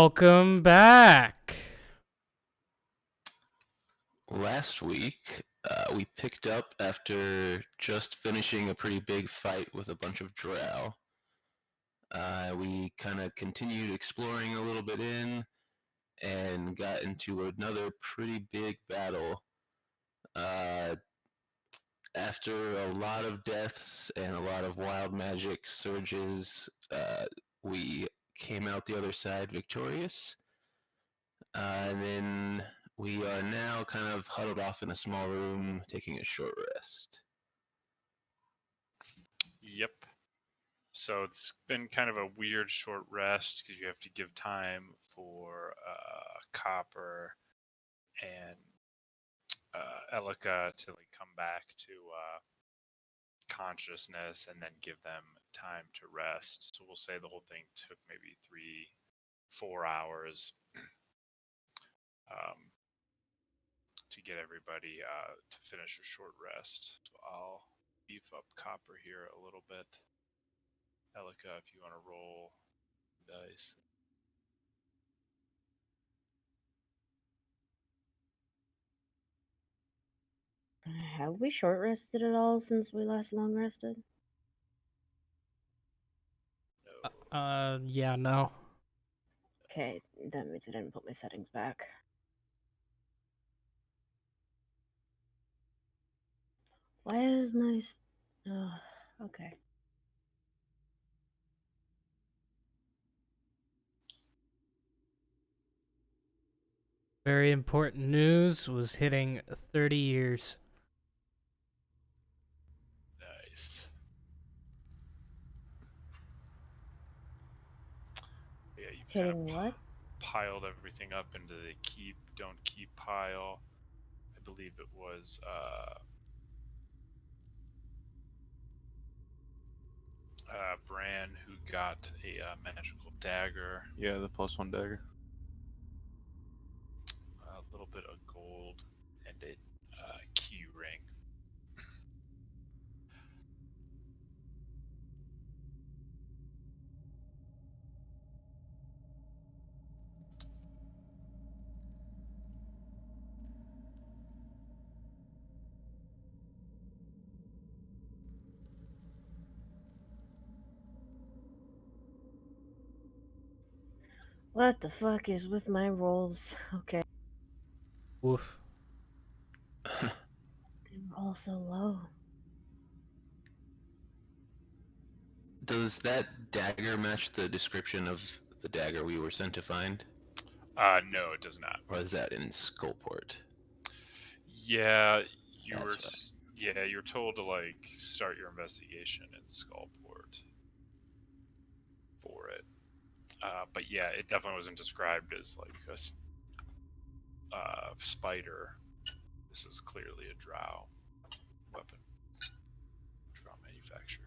Welcome back. Last week, we picked up after just finishing a pretty big fight with a bunch of drow. We kind of continued exploring a little bit and got into another pretty big battle. After a lot of deaths and a lot of wild magic surges, we came out the other side victorious. And then we are now kind of huddled off in a small room, taking a short rest. Yep. So it's been kind of a weird short rest because you have to give time for Copper and Elika to come back to consciousness and then give them time to rest. So we'll say the whole thing took maybe 3-4 hours to get everybody to finish a short rest. So I'll beef up Copper here a little bit. Elika, if you want to roll dice. Have we short rested at all since we last long rested? Yeah, no. Okay, that means I didn't put my settings back. Why is my... okay. Very important news was hitting 30 years. Nice. Yeah, you Hitting what? piled everything up into the keep, don't keep pile. I believe it was Bran who got a magical dagger. Yeah, the +1 dagger. A little bit of gold and a key ring. What the fuck is with my rolls? Okay. Woof. They roll so low. Does that dagger match the description of the dagger we were sent to find? No, it does not. Or is that in Skullport? Yeah, you That's were. right. Yeah, you're told to start your investigation in Skullport for it. But yeah, it definitely wasn't described as a spider. This is clearly a drow weapon. Drow manufacturer.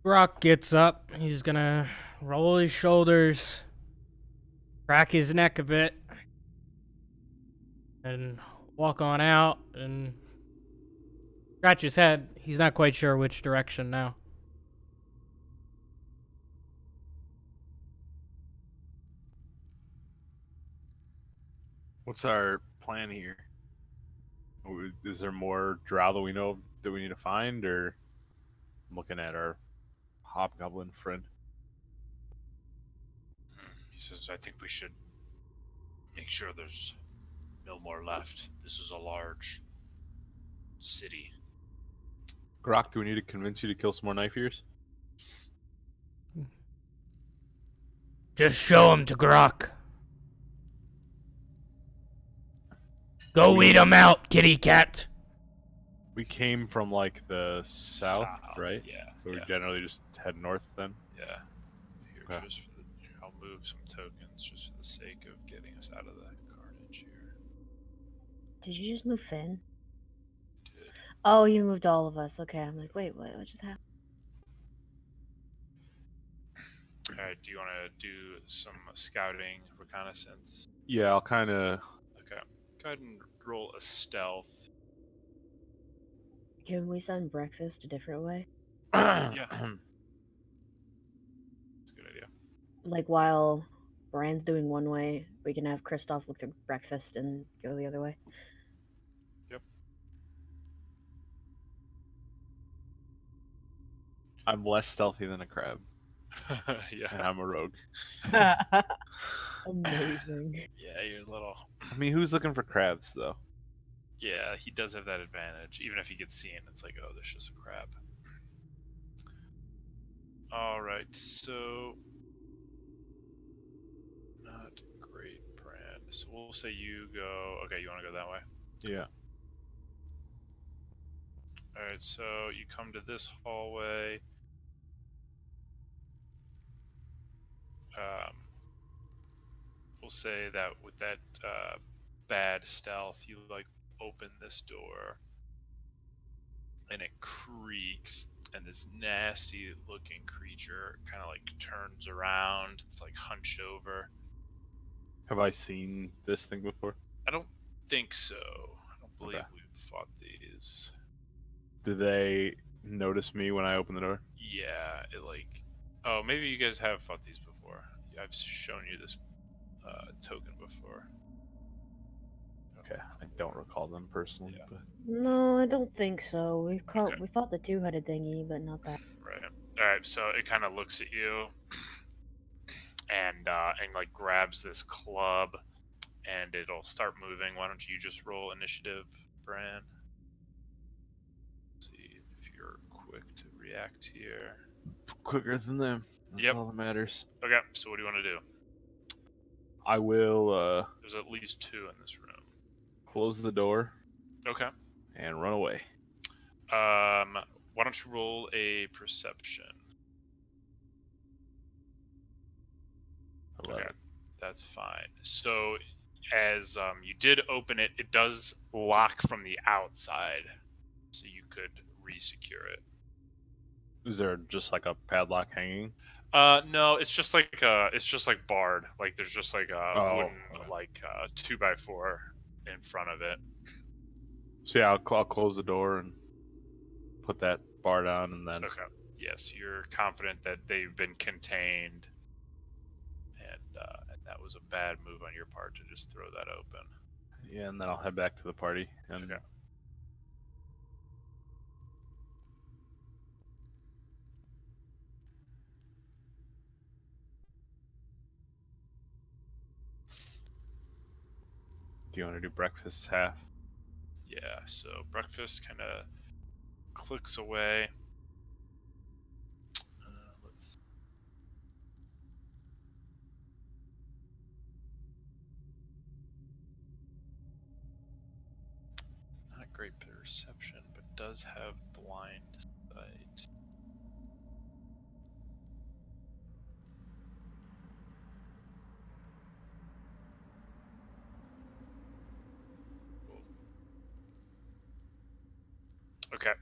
Brock gets up. He's gonna roll his shoulders, crack his neck a bit, and walk on out and scratch his head. He's not quite sure which direction now. What's our plan here? Is there more drow that we know that we need to find, or I'm looking at our hobgoblin friend? He says, I think we should make sure there's no more left. This is a large city. Grok, do we need to convince you to kill some more knife ears? Just show him to Grok. Go weed him out, kitty cat. We came from the south, right? Yeah. So we yeah. generally just head north then? Yeah. Here, Okay. just for I'll move some tokens just for the sake of getting us out of the carnage here. Did you just move Finn? Did. Oh, you moved all of us. Okay, I'm like, wait, what just happened? Alright, do you want to do some scouting reconnaissance? Yeah, I'll kind of... Okay. Go ahead and roll a stealth. Can we send breakfast a different way? Yeah. Like while Brand's doing one way, we can have Kristoff look through breakfast and go the other way. Yep. I'm less stealthy than a crab, and Yeah. I'm a rogue. Amazing. Yeah, you're little. I mean, who's looking for crabs though? Yeah, he does have that advantage. Even if he gets seen, it's like, oh, there's just a crab. All right, so not great, Brand. So we'll say you go. Okay, you want to go that way? Yeah. All right, so you come to this hallway. Um, we'll say that with that bad stealth, you like open this door, and it creaks, and this nasty looking creature kind of like turns around. It's like hunched over. Have I seen this thing before? I don't think so. I don't believe Okay. we've fought these. Do they notice me when I open the door? Yeah, it like. Oh, maybe you guys have fought these before. I've shown you this token before. Okay, I don't recall them personally, Yeah. but No, I don't think so. Okay. We fought the two-headed thingy, but not that. Right. All right. So it kind of looks at you and like grabs this club, and it'll start moving. Why don't you just roll initiative, Bran? See if you're quick to react here. quicker than them. That's Yep. all that matters. Okay. So what do you want to do? I will There's at least two in this room. close the door Okay. and run away. Why don't you roll a perception? 11. Okay, that's fine. So, as you did open it, it does lock from the outside, so you could re-secure it. Is there just like a padlock hanging? No, it's just like barred. Like there's just like a Oh, wooden okay. like 2x4 in front of it. So yeah, I'll close the door and put that bar down, and then Okay. Yes, you're confident that they've been contained, and that was a bad move on your part to just throw that open. yeah, and then I'll head back to the party. And Okay. do you want to do breakfast half? Yeah, so breakfast kind of clicks away. Let's. Not great perception, but does have blind sight. Okay.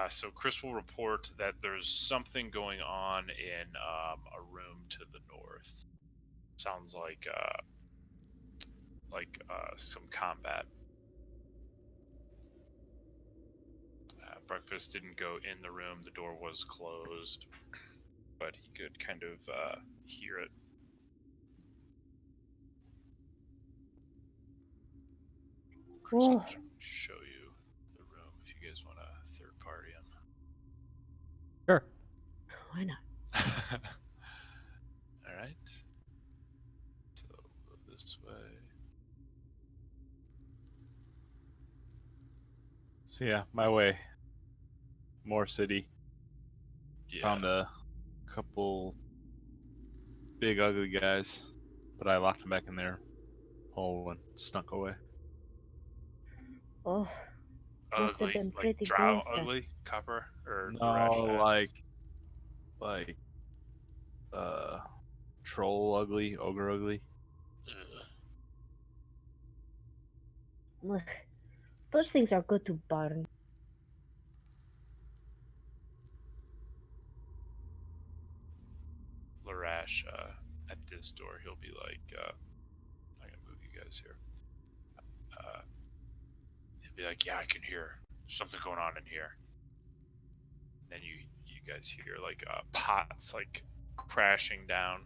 So Chris will report that there's something going on in a room to the north. Sounds like some combat. Breakfast didn't go in the room. The door was closed, but he could kind of hear it. Chris will Whoa. show you the room if you guys want a third party him. Sure. Why not? All right. So go this way. So yeah, my way. More city. Yeah. Found a couple big ugly guys, but I locked them back in their hole and snuck away. Oh, must have been Like pretty drow gross then. ugly copper or No, like troll ugly, ogre ugly. Ugh. Those things are good to burn. Larash, at this door, he'll be like, I'm gonna move you guys here. He'll be like, yeah, I can hear something going on in here. Then you guys hear like pots like crashing down.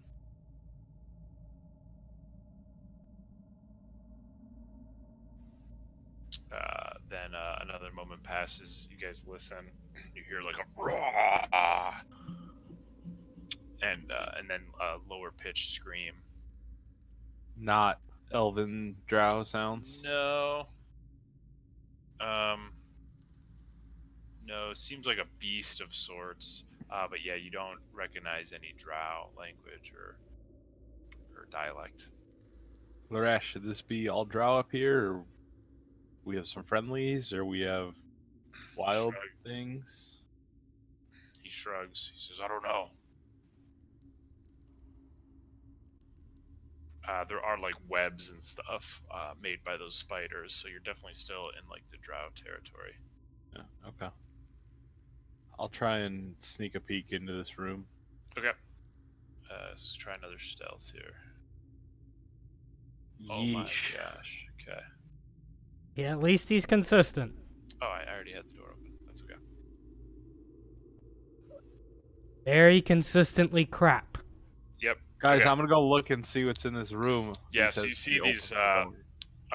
moment passes. You guys listen. You hear like a roar, and then a lower pitched scream. Not elven drow sounds. No. No, it seems like a beast of sorts. But yeah, you don't recognize any drow language or dialect. Lorash, should this be all drow up here, or we have some friendlies, or we have wild Shrug. things? He shrugs. He says, I don't know. There are like webs and stuff made by those spiders, so you're definitely still in like the drow territory. Yeah, okay. I'll try and sneak a peek into this room. Okay. Let's try another stealth here. Oh Yeesh. my gosh. Okay. Yeah, at least he's consistent. Oh, I already had the door open. That's okay. Very consistently crap. Yep. Guys, Okay. I'm gonna go look and see what's in this room. Yeah, He so says you see he these, opens the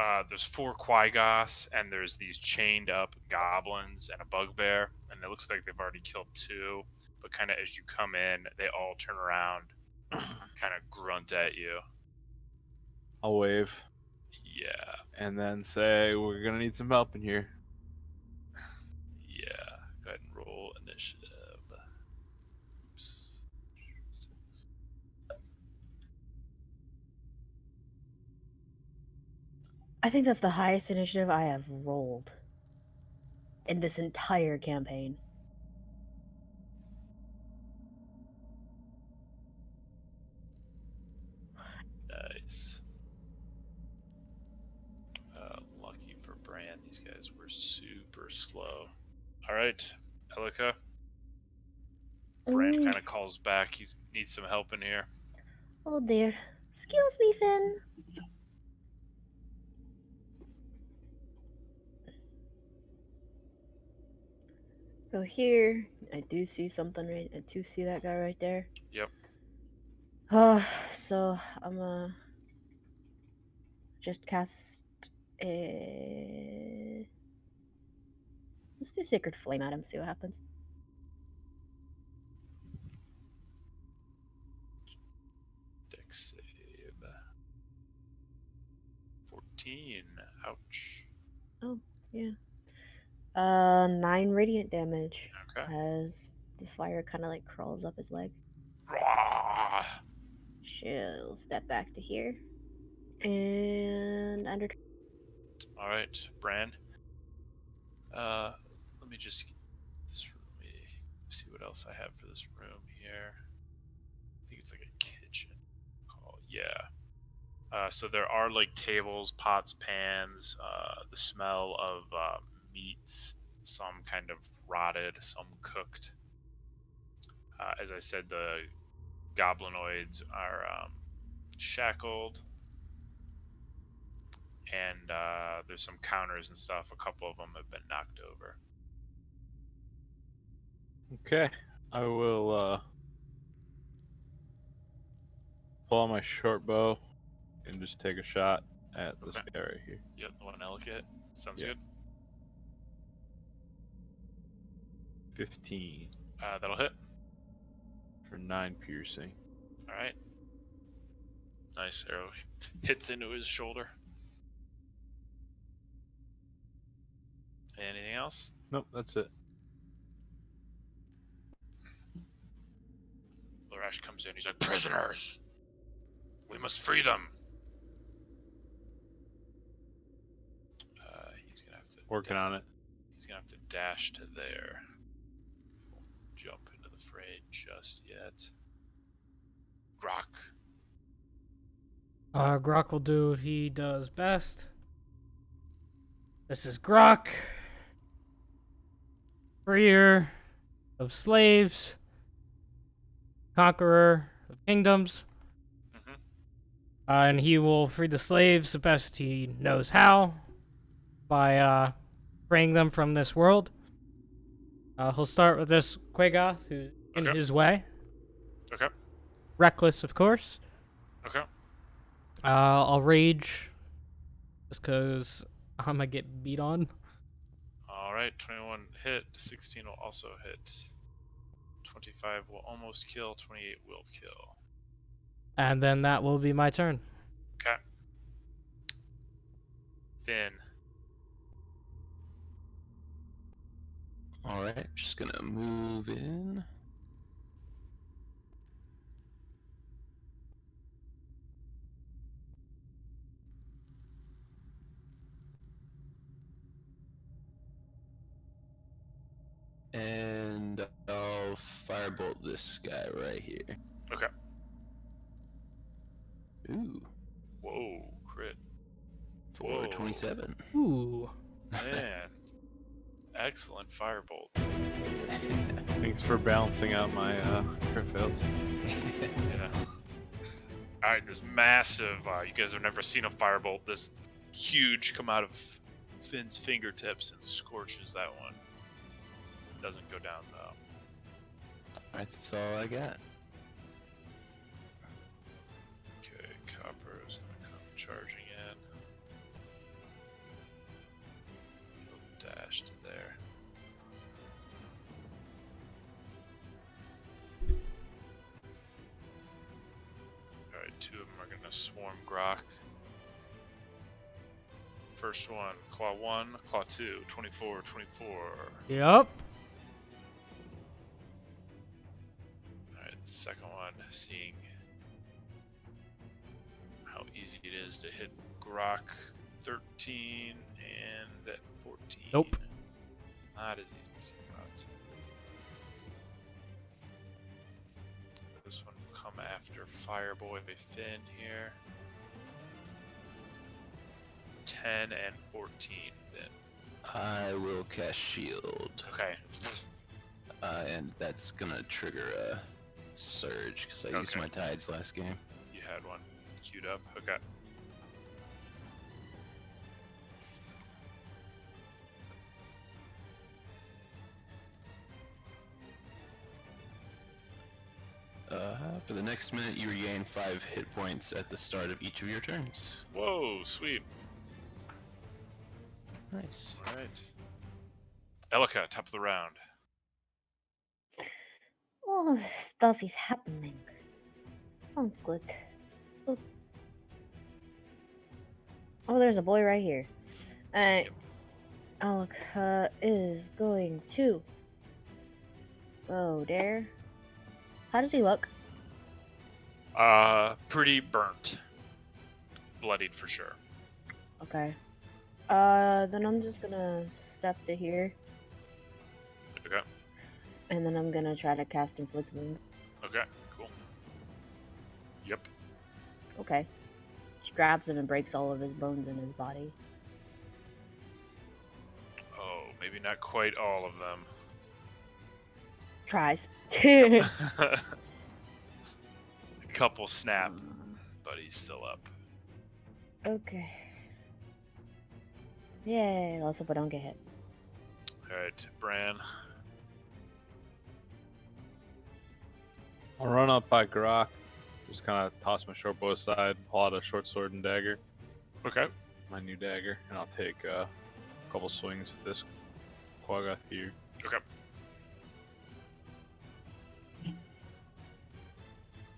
door. there's 4 Quagos, and there's these chained up goblins and a bugbear, and it looks like they've already killed 2, but kind of as you come in, they all turn around, kind of grunt at you. I'll wave Yeah, and then say we're gonna need some help in here. yeah. Go ahead and roll initiative. Oops. I think that's the highest initiative I have rolled in this entire campaign. Nice. Lucky for Bran, these guys were super slow. All right, Elika. Bran Mm. kind of calls back. He needs some help in here. Oh dear. Excuse me, Finn. Go here. I do see something right. I do see that guy right there. Yep. So I'm gonna just cast a. Let's do Sacred Flame at him. See what happens. Dex save. 14. Ouch. Oh yeah. 9 radiant damage Okay. as the fire kind of like crawls up his leg. Rah! She'll step back to here. And under. All right, Bran. Let me just get this room. Let me see what else I have for this room here. I think it's like a kitchen. Yeah. So there are like tables, pots, pans. The smell of meats, some kind of rotted, some cooked. As I said, the goblinoids are shackled, and there's some counters and stuff. A couple of them have been knocked over. Okay, I will pull out my short bow and just take a shot at this Okay. guy right here. Yep, the one Elk hit. Sounds Yeah. good. 15 That'll hit. for 9 piercing. All right. Nice arrow hits into his shoulder. Anything else? Nope, that's it. Lorash comes in. He's like, prisoners! We must free them! He's going to have to... Working on it. He's going to have to dash to there. Won't jump into the fray just yet. Grok. Grok will do what he does best. This is Grok, freer of slaves, conqueror of kingdoms. Mm-hmm. And he will free the slaves the best he knows how by freeing them from this world. He'll start with this Quagoth who's in Okay. his way. Okay. Reckless, of course. Okay. I'll rage just because I'm gonna get beat on. All right. Alright, 21 hit. 16 will also hit. 25 will almost kill. 28 will kill. And then that will be my turn. Okay. Finn. All right, just gonna move in. And I'll firebolt this guy right here. Okay. Ooh, Whoa, crit. for Whoa. 27. Ooh. Man. Excellent firebolt. Thanks for balancing out my crit fails. Yeah. Alright, this massive, you guys have never seen a firebolt this huge come out of Finn's fingertips and scorches that one. Doesn't go down though. Alright, that's all I got. Okay, Copper is gonna come charging in. He'll dash to there. Alright, 2 of them are gonna swarm Grok. First one, Claw 1, Claw 2, 24, 24. Yup. Alright, second one, seeing how easy it is to hit Grok. 13 and 14. Nope. Not as easy as you thought. This one will come after Fireboy Finn here. 10 and 14 then. I will cast shield, Okay. and that's gonna trigger a surge because I used Okay. my tides last game. You had one queued up. Okay. For the next minute, you regain 5 hit points at the start of each of your turns. Whoa, sweet. Nice. Alright. Elika, top of the round. All this stuff is happening. Sounds good. Oh, oh there's a boy right here. Alright. Alka is going to go there. How does he look? Pretty burnt. Bloodied for sure. Okay. Then I'm just gonna step to here, Okay. and then I'm gonna try to cast Inflict Wounds. Okay, cool. Yep. Okay. She grabs him and breaks all of his bones in his body. Oh, maybe not quite all of them. Tries. A couple snap, but he's still up. Okay. Yay, let's hope I don't get hit. Alright, Bran. I'll run up by Grok. Just kind of toss my short bow aside, pull out a short sword and dagger, Okay. my new dagger, and I'll take a couple swings at this Quaggoth here. Okay.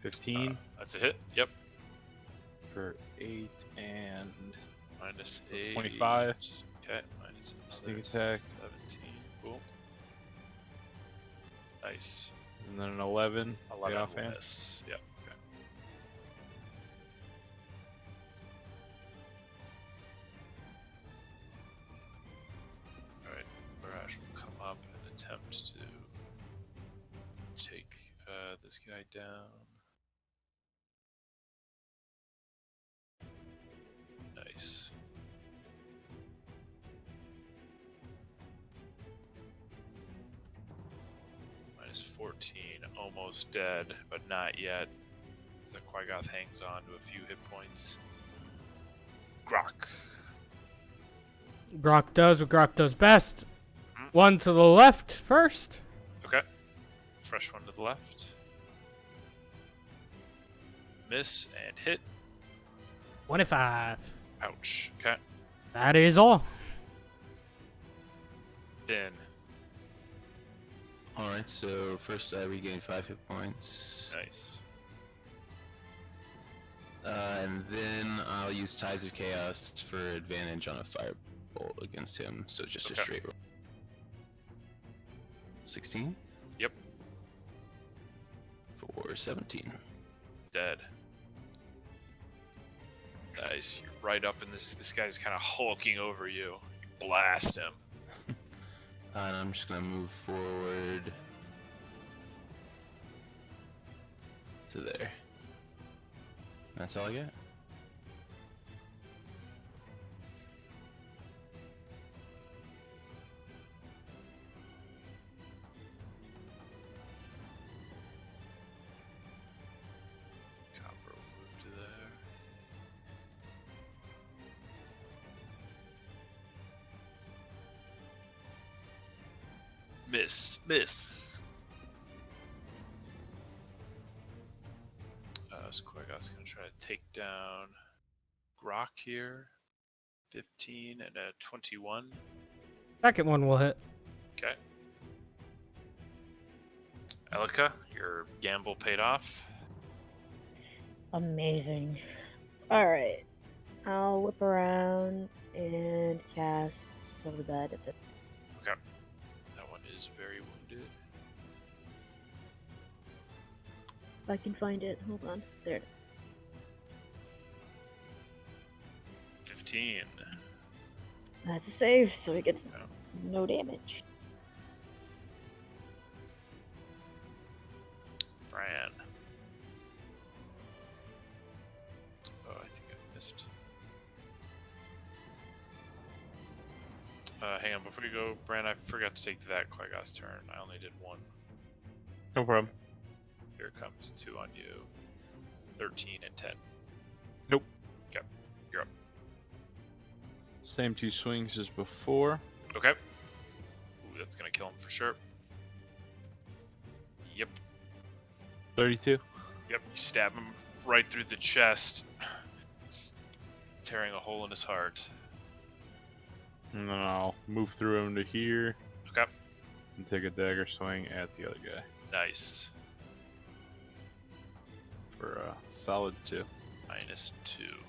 15 That's a hit. Yep. for 8 and Minus So 8. 25. Okay. Minus Sneak another attack. 17. Cool. Nice. and then an 11. 11 will offhand. miss. Yep. Okay. Alright. Barrage will come up and attempt to take this guy down. Nice. Minus 14, almost dead, but not yet. So Quaggoth hangs on to a few hit points. Grok. Grok does what Grok does best. Mhm. One to the left first. Okay. Fresh one to the left. Miss and hit. 25. Ouch. Okay. That is all. Ben. Alright, so first I regain 5 hit points. Nice. And then I'll use Tides of Chaos for advantage on a firebolt against him, so just a Okay. straight roll. 16? Yep. For 17. Dead. Nice. You're right up in this. This guy's kind of hulking over you. You blast him. And I'm just gonna move forward to there. That's all I get. Copper will move to there. Miss. Squigot's gonna try to take down Grok here. 15 and a 21. Second one will hit. Okay. Elika, your gamble paid off. Amazing. Alright. I'll whip around and cast Till the Bed at the. That one is very wounded. If I can find it. Hold on. There it is. 15. That's a save, so he gets no damage. Bran. Oh, I think I missed. Hang on, before you go, Bran, I forgot to take that Quagos turn. I only did one. No problem. Here comes 2 on you. 13 and 10. Nope. Okay, you're up. Same 2 swings as before. Okay. Ooh, that's gonna kill him for sure. Yep. 32. Yep, you stab him right through the chest, tearing a hole in his heart. And then I'll move through him to here. Okay. And take a dagger swing at the other guy. Nice. For a solid 2. -2.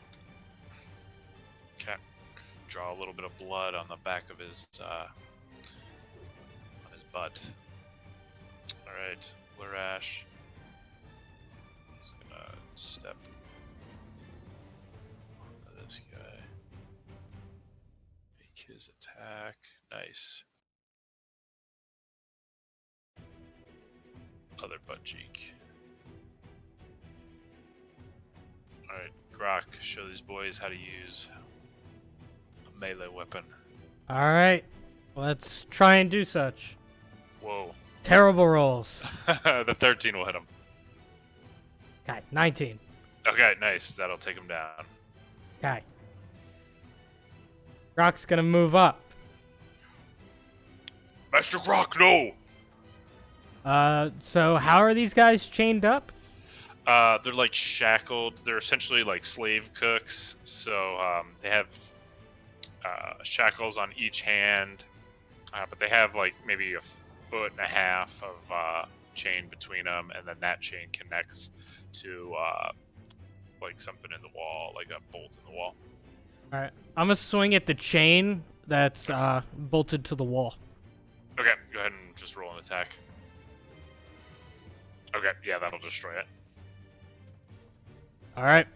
Okay. Draw a little bit of blood on the back of his butt. Alright, Larash. He's gonna step onto this guy. Make his attack. Nice. Other butt cheek. Alright, Grok, show these boys how to use a melee weapon. Alright. Let's try and do such. Whoa. Terrible rolls. The 13 will hit him. Okay, 19. Okay, nice. That'll take him down. Okay. Rock's gonna move up. Master Grok, no! So how are these guys chained up? They're like shackled. They're essentially like slave cooks. So they have shackles on each hand, but they have like maybe a foot and a half of chain between them, and then that chain connects to like something in the wall, like a bolt in the wall. Alright. I'm gonna swing at the chain that's bolted to the wall. Okay, go ahead and just roll an attack. Okay, yeah, that'll destroy it. Alright.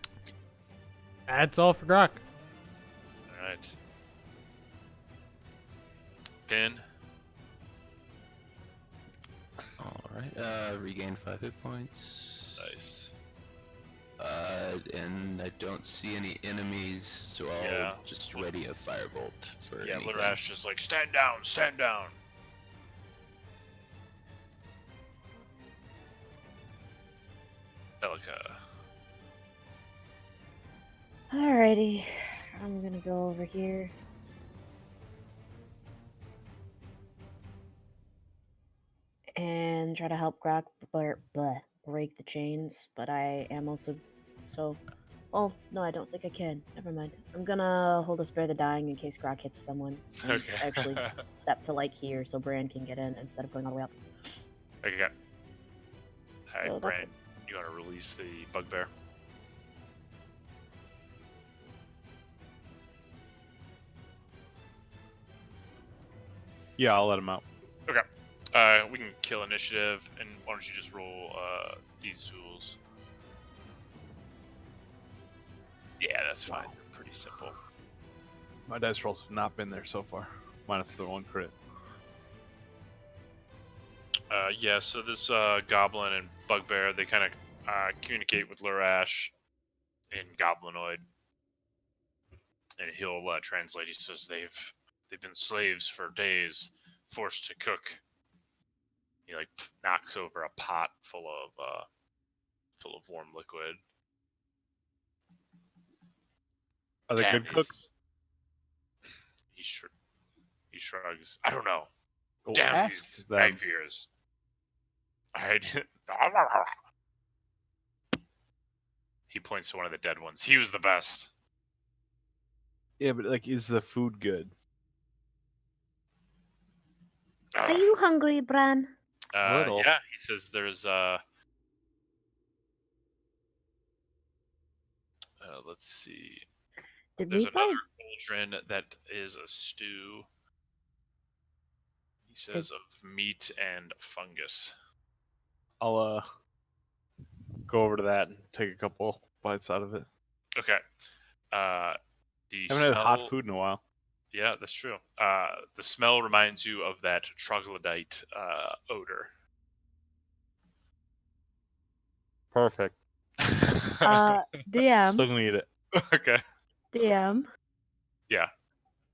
That's all for Grok. Alright. Pin. Alright, regain 5 hit points. Nice. And I don't see any enemies, so I'll just ready a firebolt for Yeah, anything. Larash just like, stand down, stand down. Elika. Alrighty. I'm gonna go over here. And try to help Grok break the chains, but I am also so Oh, no, I don't think I can. Never mind. I'm gonna hold a spare the dying in case Grok hits someone. And Okay. actually step to like here so Bran can get in instead of going all the way up. Okay. All So right, that's Brand, it. you want to release the bugbear? Yeah, I'll let him out. Okay. We can kill initiative, and why don't you just roll these tools? Yeah, that's fine. Wow. They're pretty simple. My dice rolls have not been there so far, minus the 1 crit. Yeah, so this goblin and bugbear, they kind of communicate with Lurash in Goblinoid, and he'll translate. He says they've been slaves for days, forced to cook. He like knocks over a pot full of warm liquid. Are they Damn, good cooks? He shrugs. I don't know. Go Damn ask these them. knife ears. He points to one of the dead ones. He was the best. Yeah, but like, is the food good? Are you hungry, Bran? A little. Yeah, he says there's let's see. Did There's we another find? cauldron that is a stew. He says of meat and fungus. I'll go over to that and take a couple bites out of it. Okay. The Haven't had smell. hot food in a while. Yeah, that's true. The smell reminds you of that troglodyte odor. Perfect. DM. Still gonna eat it. Okay. DM. Yeah.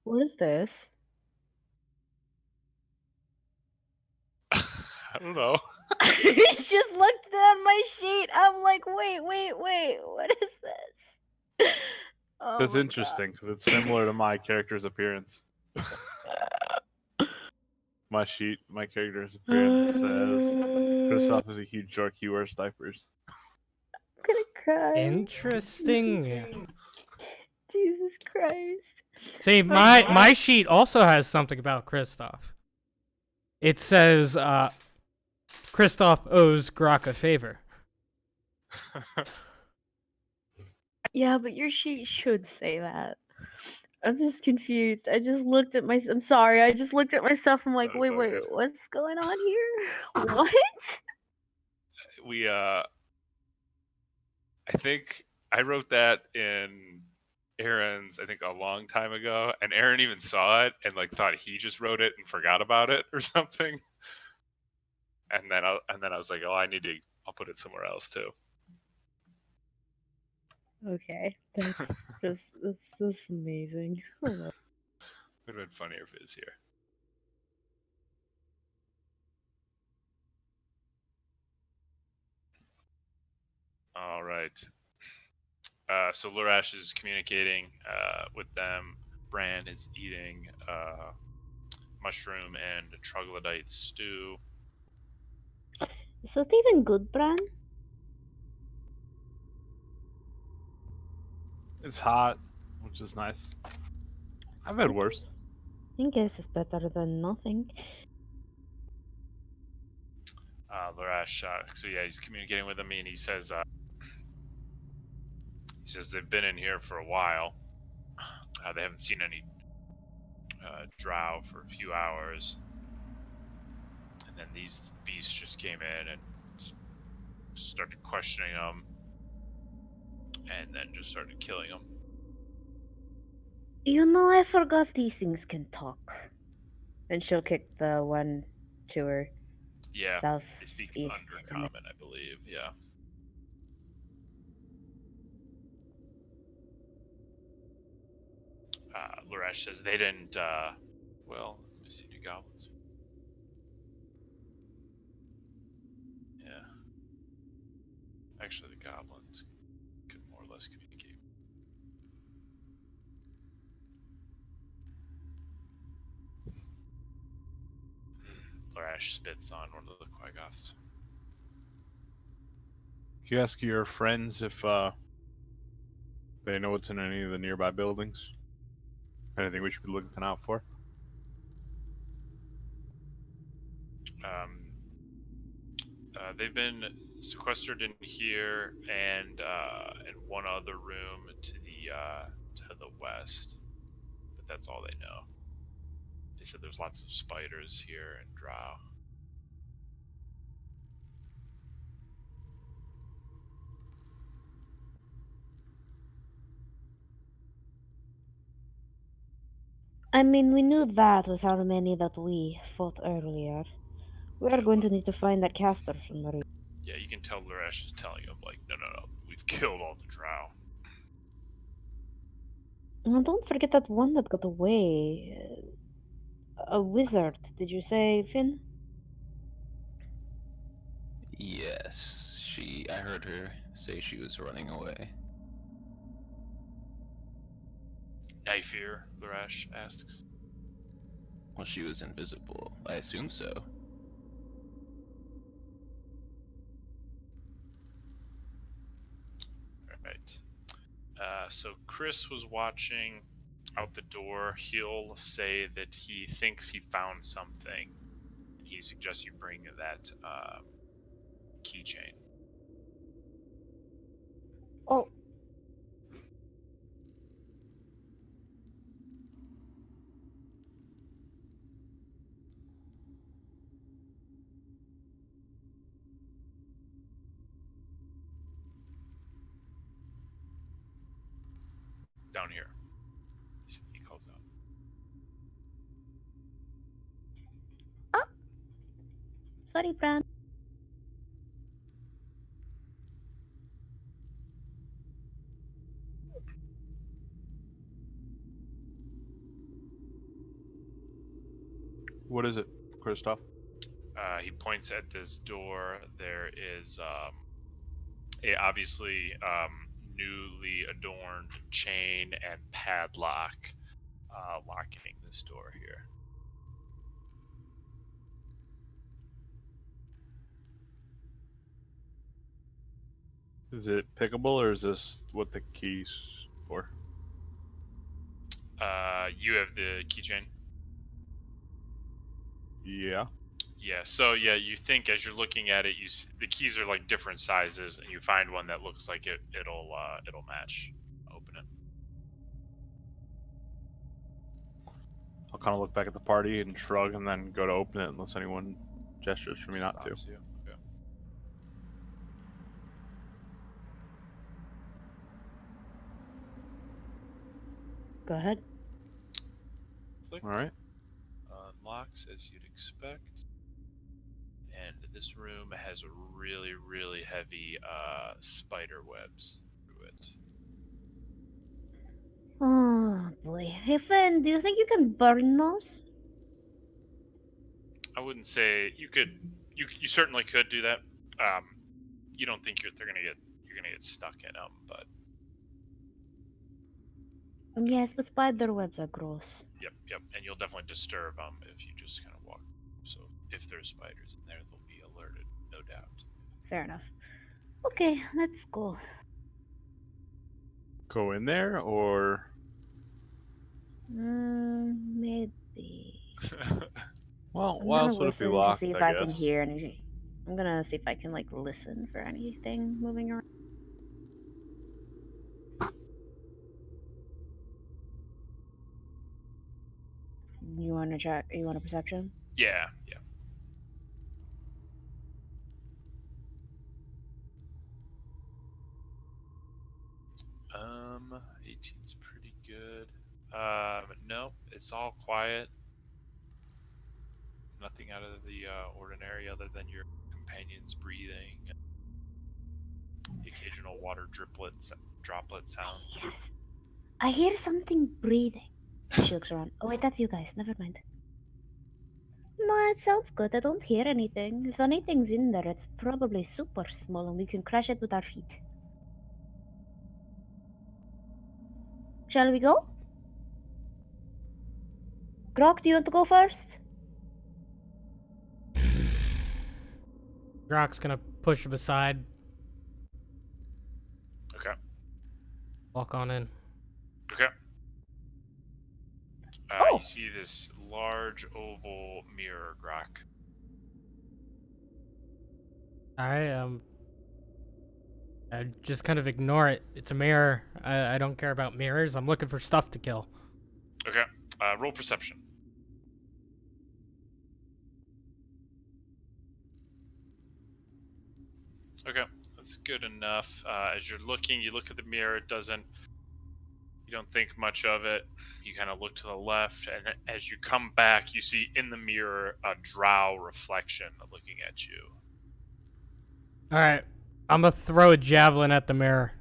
What is this? I don't know. I just looked down my sheet. I'm like, wait, what is this? Oh That's my interesting because it's similar to my character's appearance. My character's appearance says Kristoff is a huge dork. He wears diapers. I'm gonna cry. Interesting. Jesus Christ. See, my sheet also has something about Kristoff. It says Kristoff owes Grok a favor. Yeah, but your sheet should say that. I'm just confused. I just looked at my. I'm sorry. I just looked at my stuff. I'm like, That is wait, all good. what's going on here? What? We I think I wrote that in Aaron's, I think a long time ago, and Aaron even saw it and like thought he just wrote it and forgot about it or something. And then I was like, oh, I'll put it somewhere else too. Okay, that's amazing. I love Would have been funnier if it was here. All right. So Lurash is communicating with them. Bran is eating mushroom and troglodyte stew. Is that even good, Bran? It's hot, which is nice. I've had worse. I guess it's better than nothing. Lurash, so yeah, he's communicating with them, and he says they've been in here for a while. They haven't seen any drow for a few hours, and then these beasts just came in and started questioning them, and then just started killing them. You know, I forgot these things can talk. And she'll kick the one to her Yeah, south they speak east. Undercommon, I believe. Yeah. Lurash says they didn't. Well, let me see. New goblins. Yeah. Actually, the goblins could more or less communicate. Lurash spits on one of the Quagoths. You ask your friends if They know what's in any of the nearby buildings? Anything we should be looking out for? They've been sequestered in here and in one other room to the west, but that's all they know. They said there's lots of spiders here and drow. I mean, we knew that with how many that we fought earlier. We are Yeah, going but- to need to find that caster from the. Yeah, you can tell Luresh is telling him, like, no, we've killed all the drow. And don't forget that one that got away. A wizard, did you say, Finn? Yes, I heard her say she was running away. I fear, Luresh asks. Well, she was invisible. I assume so. Alright. So Chris was watching out the door. He'll say that he thinks he found something. He suggests you bring that keychain. Oh, Down here. He calls out. sorry, Bran. What is it, Kristoff? He points at this door. There is a obviously newly adorned chain and padlock locking this door here. Is it pickable, or is this what the key's for? You have the keychain. Yeah. Yeah. So yeah, you think as you're looking at it, the keys are like different sizes, and you find one that looks like it'll match. Open it. I'll kind of look back at the party and shrug, and then go to open it unless anyone gestures for me not to. Stops you. Okay. Go ahead. Click. All right. Unlocks as you'd expect. And this room has really, really heavy spider webs through it. Oh boy. Hey, Finn, do you think you can burn those? I wouldn't say you could. You certainly could do that. You don't think you're gonna get stuck in them, but Yes, but spider webs are gross. yep, and you'll definitely disturb them if you just kind of walk. So if there's spiders in there, they'll be alerted, no doubt. Fair enough. Okay, let's go. Go in there, or Maybe. well, I'm why gonna else would it be listen to locked? see if I I can guess. hear anything. I'm gonna see if I can like listen for anything moving around. You want to check? You want a perception? Yeah. 18's pretty good. No, it's all quiet. Nothing out of the ordinary other than your companions breathing, and the occasional water droplet sound. Yes. I hear something breathing. She looks around. Oh wait, that's you guys. Never mind. No, it sounds good. I don't hear anything. If anything's in there, it's probably super small and we can crush it with our feet. Shall we go? Grok, do you want to go first? Grok's gonna push him aside. Okay. walk on in. Okay. Oh! You see this large oval mirror, Grok. I just kind of ignore it. It's a mirror. I don't care about mirrors. I'm looking for stuff to kill. Okay. Roll perception. Okay, that's good enough. As you're looking, you look at the mirror. You don't think much of it. You kind of look to the left, and as you come back, you see in the mirror a drow reflection looking at you. All right, I'm gonna throw a javelin at the mirror.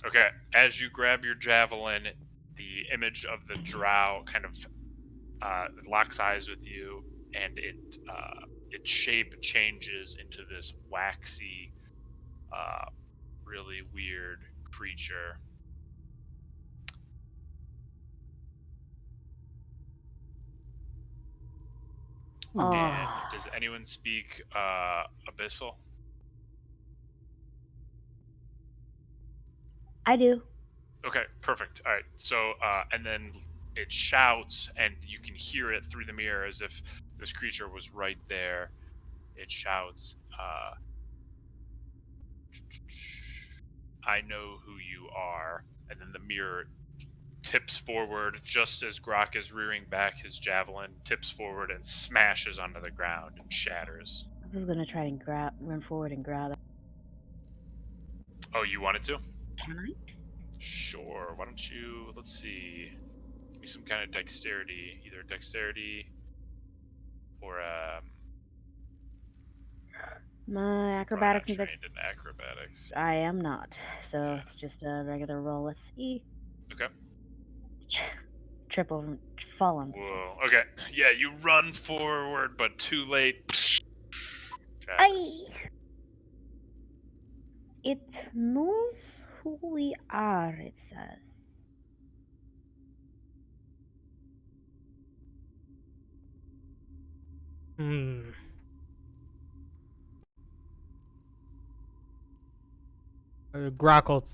Okay, as you grab your javelin, the image of the drow kind of locks eyes with you, and its shape changes into this waxy, really weird creature. And does anyone speak Abyssal? I do. Okay, perfect. All right. So, and then it shouts, and you can hear it through the mirror as if this creature was right there. It shouts, I know who you are. And then the mirror tips forward just as Grok is rearing back his javelin, tips forward and smashes onto the ground and shatters. I was gonna try and run forward and grab it. Oh, you wanted to? Can I? Sure. Why don't you, let's see, give me some kind of dexterity, either dexterity or My probably not acrobatics and trained in acrobatics. I am not. So Yeah. it's just a regular roll. Let's see. Okay. Triple fall on. Whoa. Okay. Yeah, you run forward, but too late. I. It knows who we are. It says. Grok will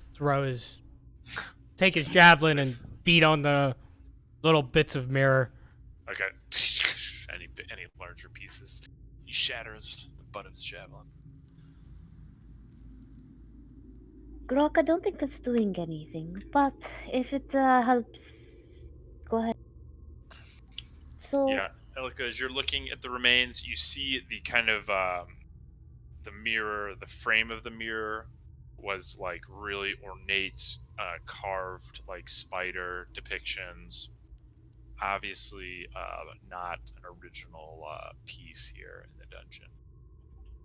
take his javelin and beat on the little bits of mirror. Okay. Any larger pieces, he shatters the butt of his javelin. Grok, I don't think that's doing anything, but if it helps, go ahead. So Yeah, Elika, as you're looking at the remains, you see the kind of the mirror, the frame of the mirror was like really ornate, carved like spider depictions. Obviously, not an original piece here in the dungeon.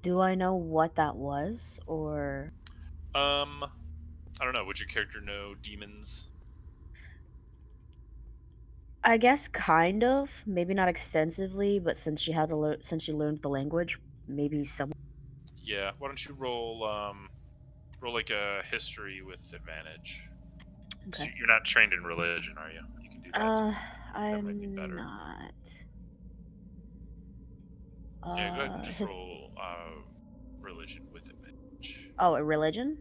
do I know what that was, or I don't know. Would your character know demons? I guess kind of, maybe not extensively, but since she had to learn, since she learned the language, maybe some. Yeah. Why don't you roll like a history with advantage? Okay. You're not trained in religion, are you? You can do that. That might be I'm better. not. Yeah, go ahead and just His, roll religion with advantage. oh, a religion.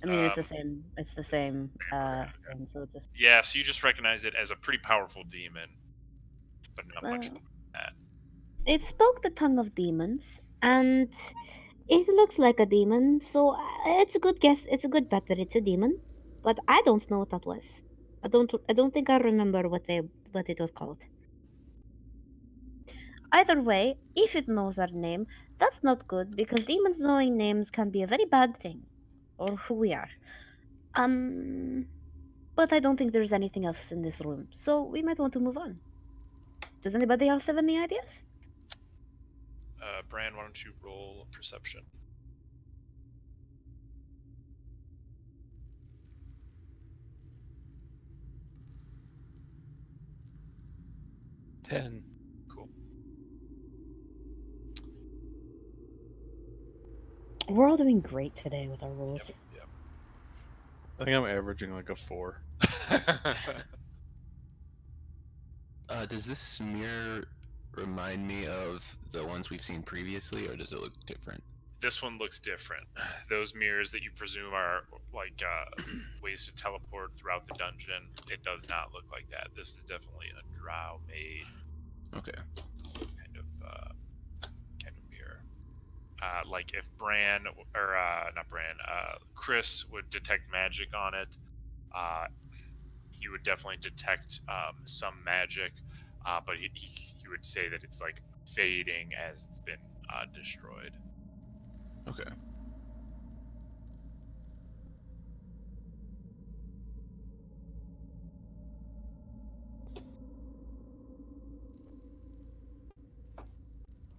I mean, it's the Um, same. It's the it's same okay. thing. So it's a. Yeah, so you just recognize it as a pretty powerful demon, but not much Well, more than that. it spoke the tongue of demons, and it looks like a demon. So it's a good guess. It's a good bet that it's a demon, but I don't know what that was. I don't. I don't think I remember what it was called. Either way, if it knows our name, that's not good because demons knowing names can be a very bad thing, or who we are. Um, but I don't think there's anything else in this room, so we might want to move on. Does anybody else have any ideas? Bran, why don't you roll perception? Ten. Cool. We're all doing great today with our rolls. Yep. I think I'm averaging like a 4. Does this mirror remind me of the ones we've seen previously, or does it look different? this one looks different. Those mirrors that you presume are like ways to teleport throughout the dungeon, it does not look like that. This is definitely a drow made Okay. kind of mirror. Like if Bran or not Bran, Chris would detect magic on it, he would definitely detect some magic, but he would say that it's like fading as it's been destroyed. Okay.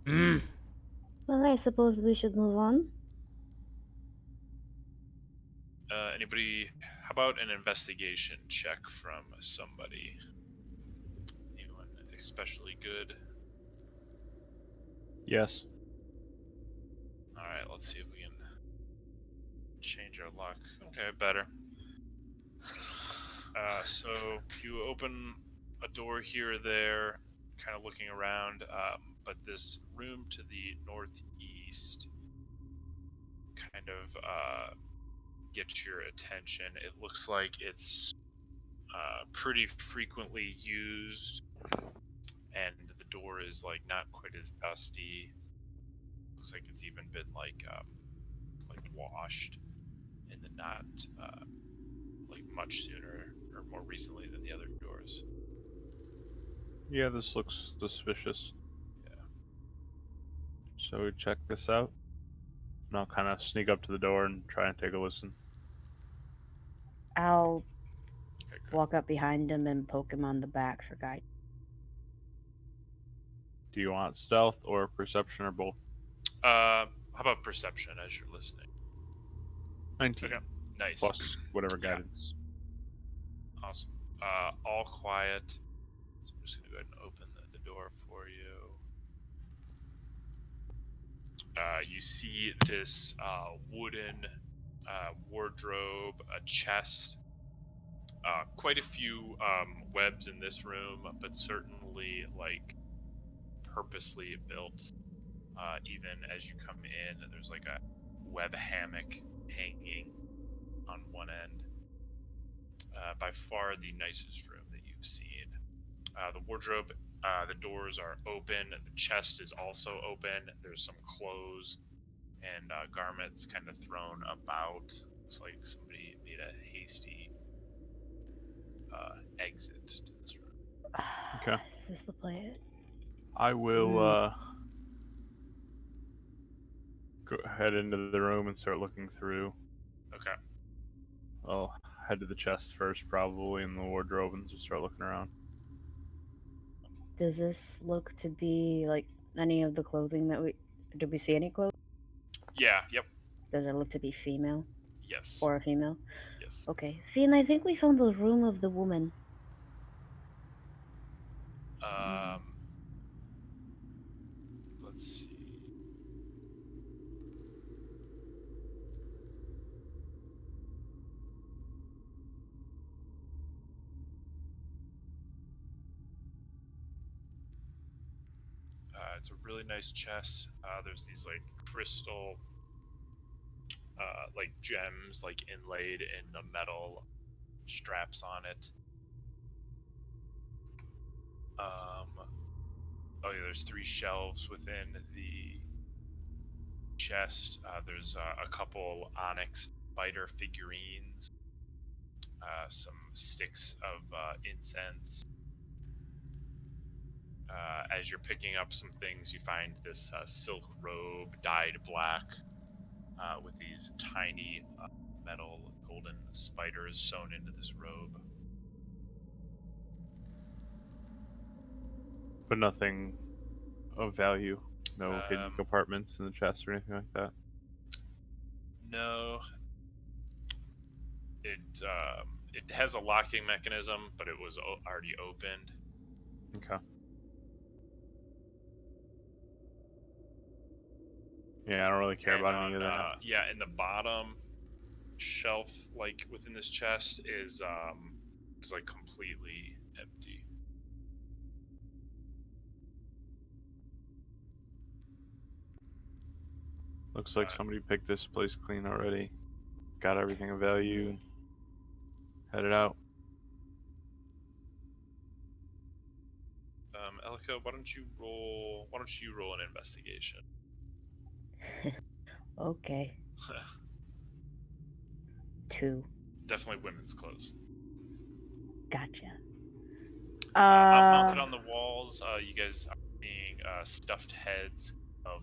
Mm. Well, I suppose we should move on. Anybody? How about an investigation check from somebody? Anyone especially good? Yes. All right, let's see if we can change our luck. Okay, better. So you open a door here or there, kind of looking around, but this room to the northeast kind of gets your attention. It looks like it's pretty frequently used, and the door is like not quite as dusty. Looks like it's even been like washed in the not like much sooner or more recently than the other doors. Yeah, this looks suspicious. Yeah. So we check this out. And I'll kind of sneak up to the door and try and take a listen. I'll Okay, good. walk up behind him and poke him on the back for guidance. Do you want stealth or perception or both? How about perception as you're listening? 19. Okay, nice. Plus whatever Yeah. guidance. Awesome. All quiet. So I'm just gonna go ahead and open the door for you. You see this wooden wardrobe, a chest, quite a few webs in this room, but certainly like purposely built. Even as you come in, there's like a web hammock hanging on one end. By far the nicest room that you've seen. The wardrobe, the doors are open. The chest is also open. There's some clothes and garments kind of thrown about. Looks like somebody made a hasty exit to this room. Okay. Is this the plan? I will go head into the room and start looking through. Okay. I'll head to the chest first, probably, in the wardrobe, and just start looking around. Does this look to be like any of the clothing that we... Did we see any clothes? Yeah. Yep. Does it look to be female? Yes. Or a female? Yes. Okay. Finn, I think we found the room of the woman. Let's see. It's a really nice chest. There's these like crystal, like gems, like inlaid in the metal straps on it. Oh yeah, there's 3 shelves within the chest. There's a couple onyx spider figurines, some sticks of incense. As you're picking up some things, you find this silk robe dyed black with these tiny metal golden spiders sewn into this robe. But nothing of value. No hidden Um, compartments in the chest or anything like that. No, it has a locking mechanism, but it was already opened. Okay. Yeah, I don't really care And about any of that. yeah, in the bottom shelf, like within this chest, is like completely empty. Looks like somebody picked this place clean already. Got everything of value. Headed out. Elika, why don't you roll an investigation? Okay. 2. Definitely women's clothes. Gotcha. Mounted on the walls, you guys are seeing stuffed heads of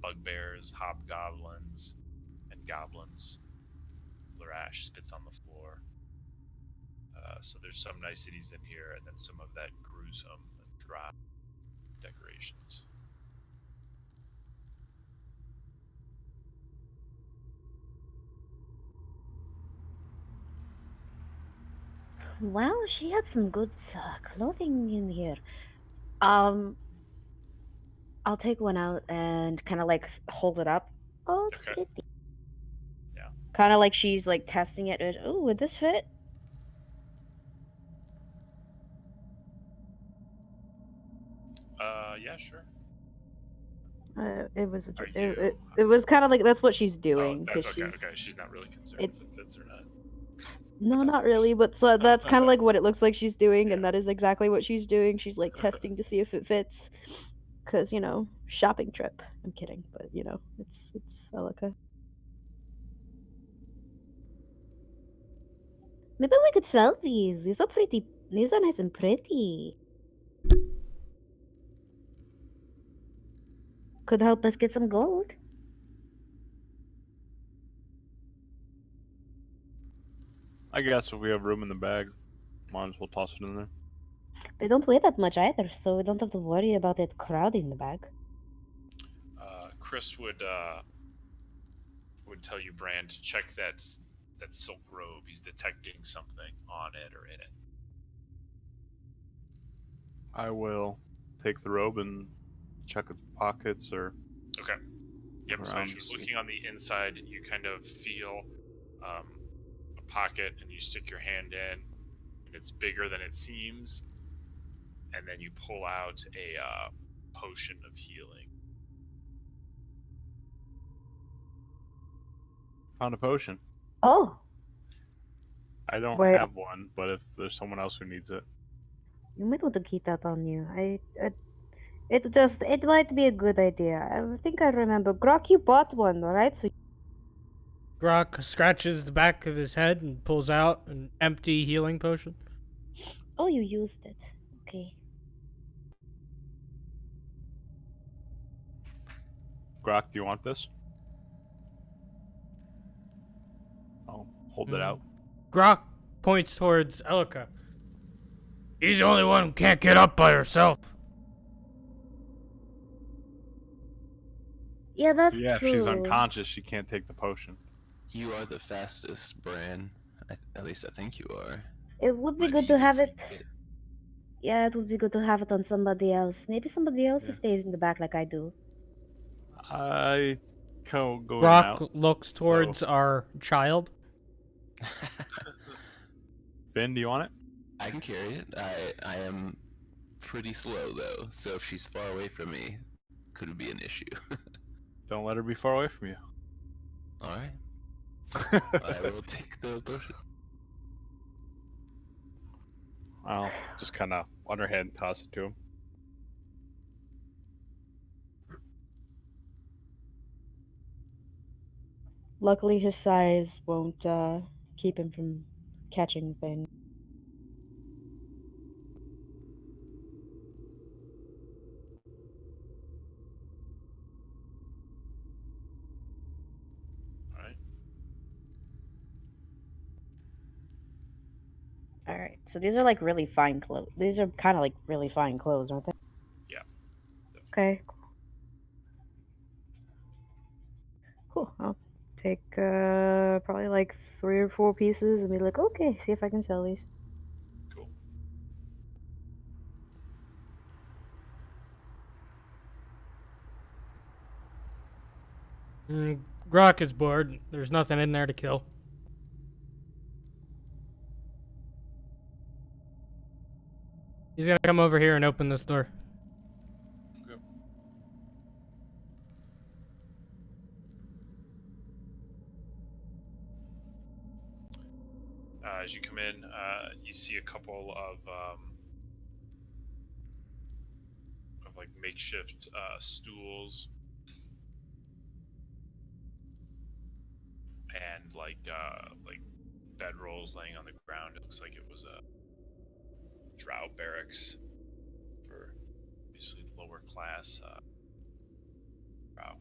bugbears, hobgoblins, and goblins. Larash spits on the floor. So there's some niceties in here, and then some of that gruesome and dry decorations. Well, she had some good clothing in here. I'll take one out and kind of like hold it up. Oh, it's Okay. pretty. Yeah. Kind of like she's like testing it. Oh, would this fit? Yeah, sure. It was Are it, you? it, it was kind of like that's what she's Oh, doing that's because okay. she's Okay, she's not really concerned it- if it fits or not. no, That's not awesome. really, but so that's kind of like what it looks like she's doing, and Yeah. that is exactly what she's doing. She's like testing to see if it fits, because shopping trip. I'm kidding, but it's Celica. Maybe we could sell these. These are pretty. These are nice and pretty. Could help us get some gold. I guess if we have room in the bag, might as well toss it in there. They don't weigh that much either, so we don't have to worry about it crowding the bag. Chris would tell you, Brand, to check that silk robe. He's detecting something on it or in it. I will take the robe and check its pockets or Okay. Yep. So as around. you're looking on the inside, you kind of feel a pocket, and you stick your hand in, and it's bigger than it seems. And then you pull out a potion of healing. Found a potion. Oh, I don't Wait. have one, but if there's someone else who needs it, you might want to keep that on you. It might be a good idea. I think I remember. Grok, you bought one, right? So Grok scratches the back of his head and pulls out an empty healing potion. oh, you used it. Okay. Grok, do you want this? I'll hold it out. Grok points towards Elika. He's the only one who can't get up by herself. Yeah, that's Yeah, if true. she's unconscious, she can't take the potion. You are the fastest, Bran. At least I think you are. It would be Might good to easy have for you it. to get. Yeah, it would be good to have it on somebody else. Maybe somebody else who Yeah. stays in the back like I do. I go in and Grok out. looks towards our child. Ben, do you want it? I can carry it. I am pretty slow though, so if she's far away from me, could be an issue. Don't let her be far away from you. All right, I will take the potion. I'll just kind of underhand toss it to him. Luckily, his size won't keep him from catching things. All right. All right, so these are like really fine clothes. These are kind of like really fine clothes, aren't they? Yeah. Okay. Cool. I'll take probably like 3 or 4 pieces and be like, okay, see if I can sell these. Cool. Grok is bored. There's nothing in there to kill. He's gonna come over here and open this door. Okay. see a couple of like makeshift stools and like bedrolls laying on the ground. It looks like it was a drow barracks for obviously lower class drow.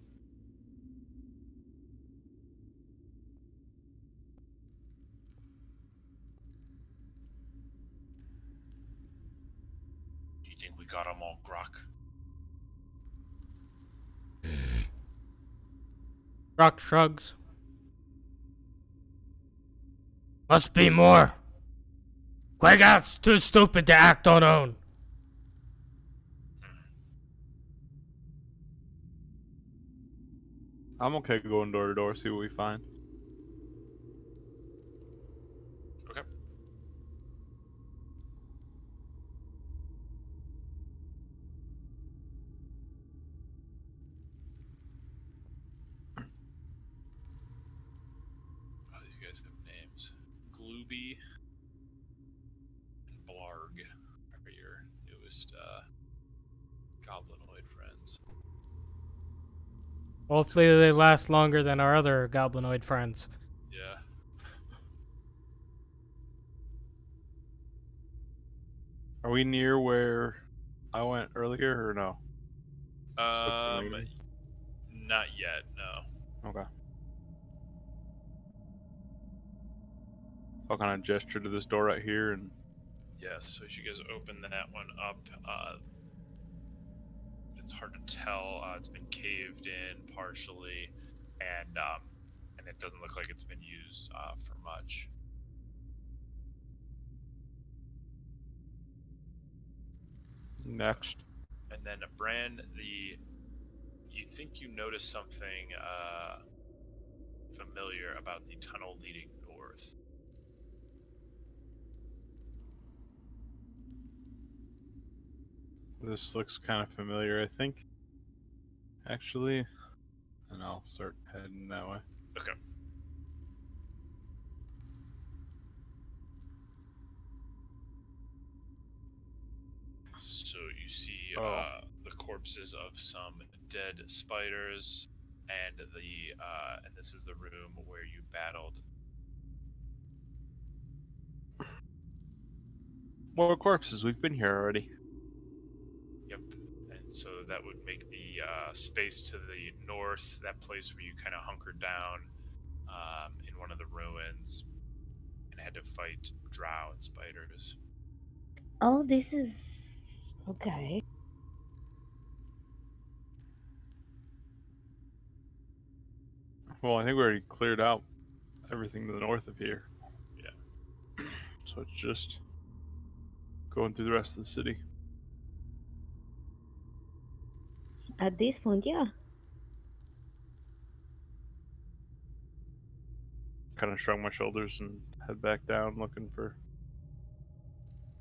Do you think we got them all, Grok? Rock shrugs. Must be more. Quaggat's too stupid to act on own. I'm okay going door to door, see what we find. Okay. Oh, these guys have names. Glooby and Blarg are your newest goblinoid friends. Hopefully they last longer than our other goblinoid friends. Yeah. Are we near where I went earlier or no? Not yet, no. Okay. I'll kind of gesture to this door right here and Yeah, so as you guys open that one up, it's hard to tell. It's been caved in partially, and it doesn't look like it's been used for much. next. And then Bran, you think you notice something familiar about the tunnel leading north. This looks kind of familiar, I think. Actually, and I'll start heading that way. Okay. So you see the corpses of some dead spiders, and and this is the room where you battled. More corpses. We've been here already. Yep. And so that would make the space to the north, that place where you kind of hunkered down in one of the ruins and had to fight drow and spiders. Oh, this is okay. Well, I think we already cleared out everything to the north of here. Yeah. So it's just going through the rest of the city. At this point, yeah. Kind of shrug my shoulders and head back down looking for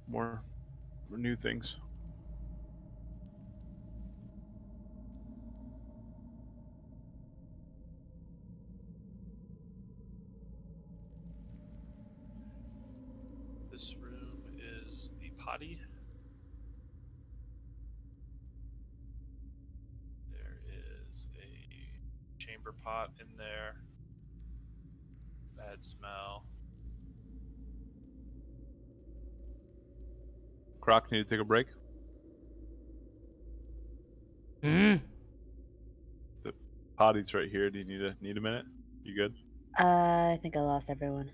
more new things. This room is the potty. There is a chamber pot in there. Bad smell. Croc, need to take a break? Hmm? The potty's right here. Do you need a minute? You good? I think I lost everyone.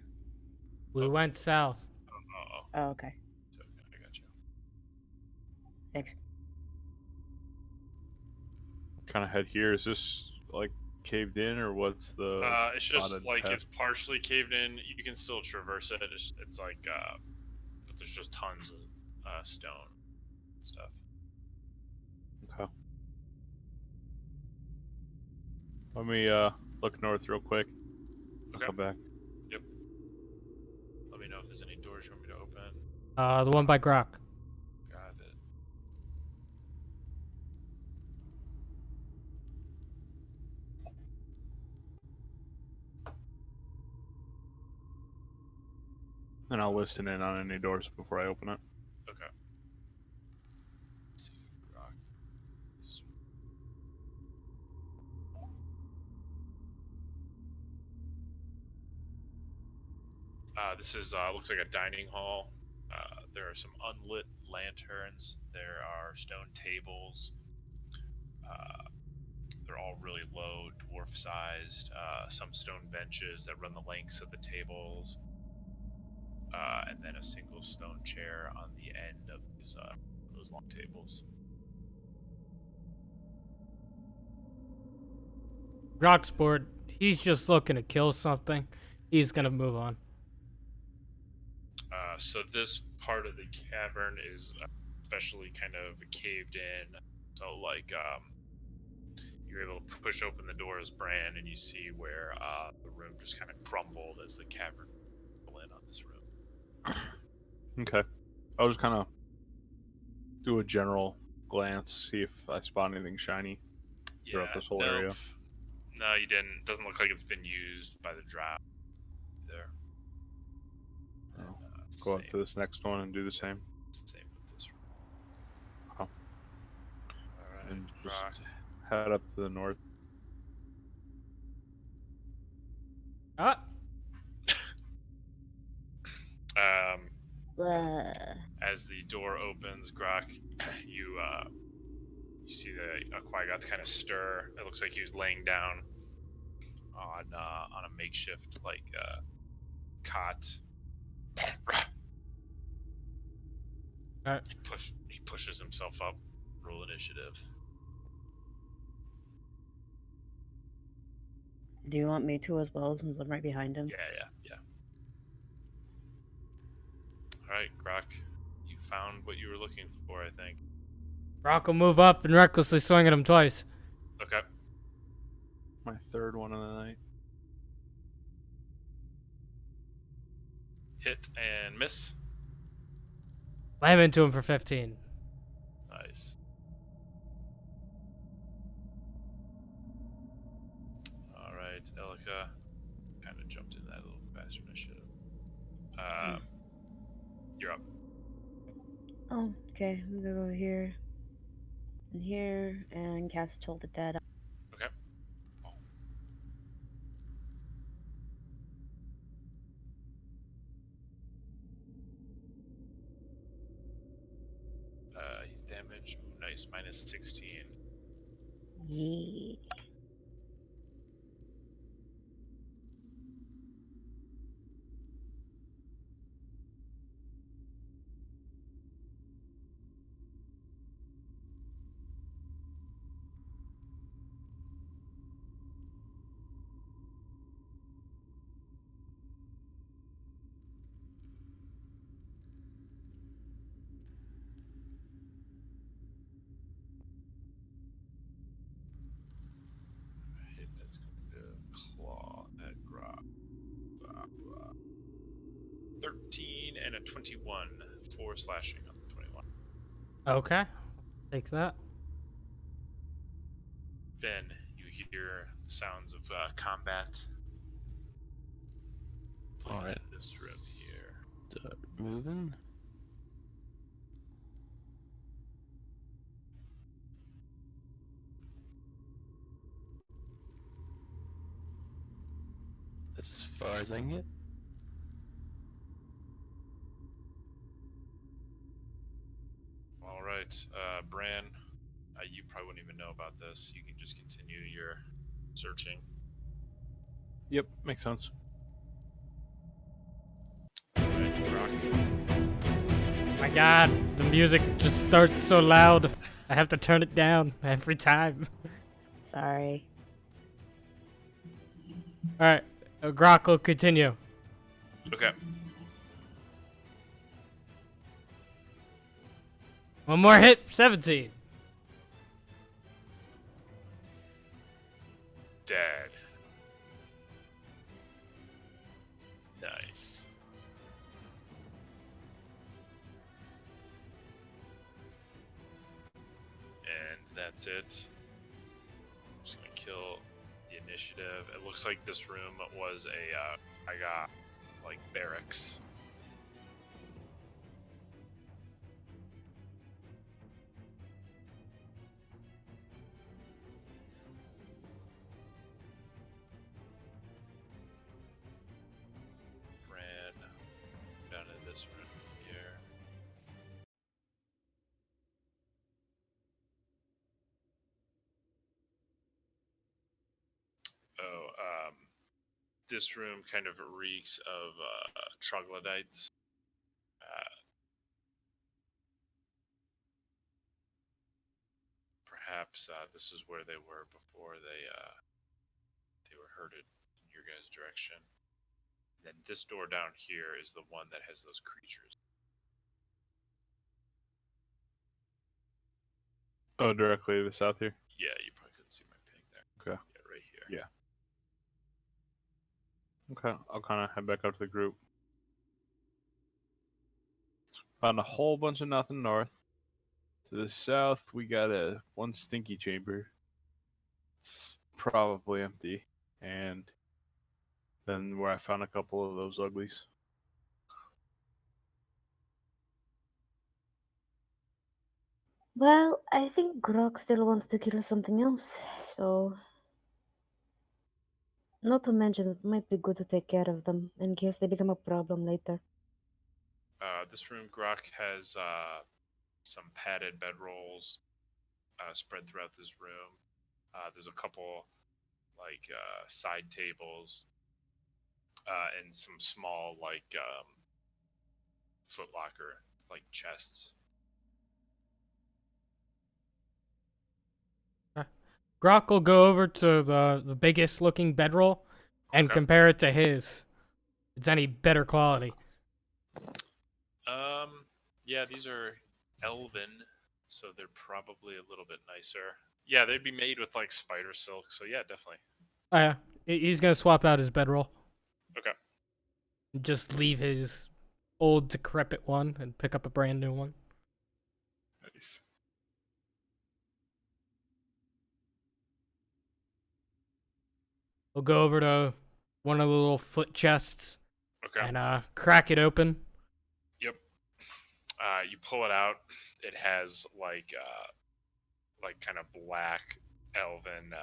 We went south. Uh-oh. Oh, okay. I got you. Thanks. Kind of head here. Is this like caved in or what's the? It's just spotted like path? it's partially caved in. You can still traverse it. It's like, but there's just tons of stone and stuff. Okay. Let me look north real quick. Okay. Come back. Yep. Let me know if there's any doors you want me to open. The one by Grok. Got it. And I'll listen in on any doors before I open it. Okay. Let's see, rock. This is looks like a dining hall. There are some unlit lanterns. There are stone tables. Uh, they're all really low, dwarf-sized. Some stone benches that run the lengths of the tables, and then a single stone chair on the end of those long tables. Rock's bored. He's just looking to kill something. He's gonna move on. So this part of the cavern is especially kind of caved in. So like you're able to push open the doors, Bran, and you see where the room just kind of crumbled as the cavern fell in on this room. Okay. I'll just kind of do a general glance, see if I spot anything shiny throughout this whole area. No, you didn't. Doesn't look like it's been used by the drow either. Oh. And, Go up to this next one and do the same. Same with this room. Oh. Alright, And just rock. head up to the north. Ah, As the door opens, Grok, you see the Qui-Goth kind of stir. It looks like he was laying down on a makeshift cot. Alright. He pushes himself up. Roll initiative. Do you want me to as well, since I'm right behind him? Yeah. All right, Grok, you found what you were looking for, I think. Rock will move up and recklessly swing at him twice. Okay. My third one of the night. Hit and miss. Slam into him for 15. Nice. All right, Elika kind of jumped in that a little faster than I should have. You're up. Oh, okay. I'm gonna go here and cast Toll the Dead. Okay. He's damaged. Ooh, nice. Minus 16. Yeah. Hit that's going to claw at Grok. 13 and a 21. 4 slashing on the 21. Okay. Take that. Then you hear the sounds of combat. Please, All right. this room here. Start moving. That's as far as I can get. All right, Bran, you probably wouldn't even know about this. You can just continue your searching. Yep, makes sense. All right, Grok. My god, the music just starts so loud. I have to turn it down every time. Sorry. Alright, Grok will continue. Okay. One more hit, 17. Dead. Nice. And that's it. I'm just gonna kill the initiative. It looks like this room was I got like barracks. Oh, this room kind of reeks of troglodytes. Perhaps this is where they were before they were herded in your guys' direction. And then this door down here is the one that has those creatures. Oh, directly to the south here. Yeah, you probably couldn't see my ping there. Okay. Yeah, right here. Yeah. Okay, I'll kind of head back up to the group. Found a whole bunch of nothing north. To the south, we got one stinky chamber. It's probably empty. And then where I found a couple of those uglies. Well, I think Grok still wants to kill something else, so. Not to mention, it might be good to take care of them in case they become a problem later. This room, Grok, has some padded bedrolls spread throughout this room. There's a couple side tables and some small footlocker chests. Grok will go over to the biggest looking bedroll and Okay. compare it to his. It's any better quality. Yeah, these are elven, so they're probably a little bit nicer. Yeah, they'd be made with spider silk, so yeah, definitely. Oh yeah, he's gonna swap out his bedroll. Okay. And just leave his old decrepit one and pick up a brand new one. Nice. We'll go over to one of the little foot chests Okay. and crack it open. Yep. You pull it out. It has kind of black elven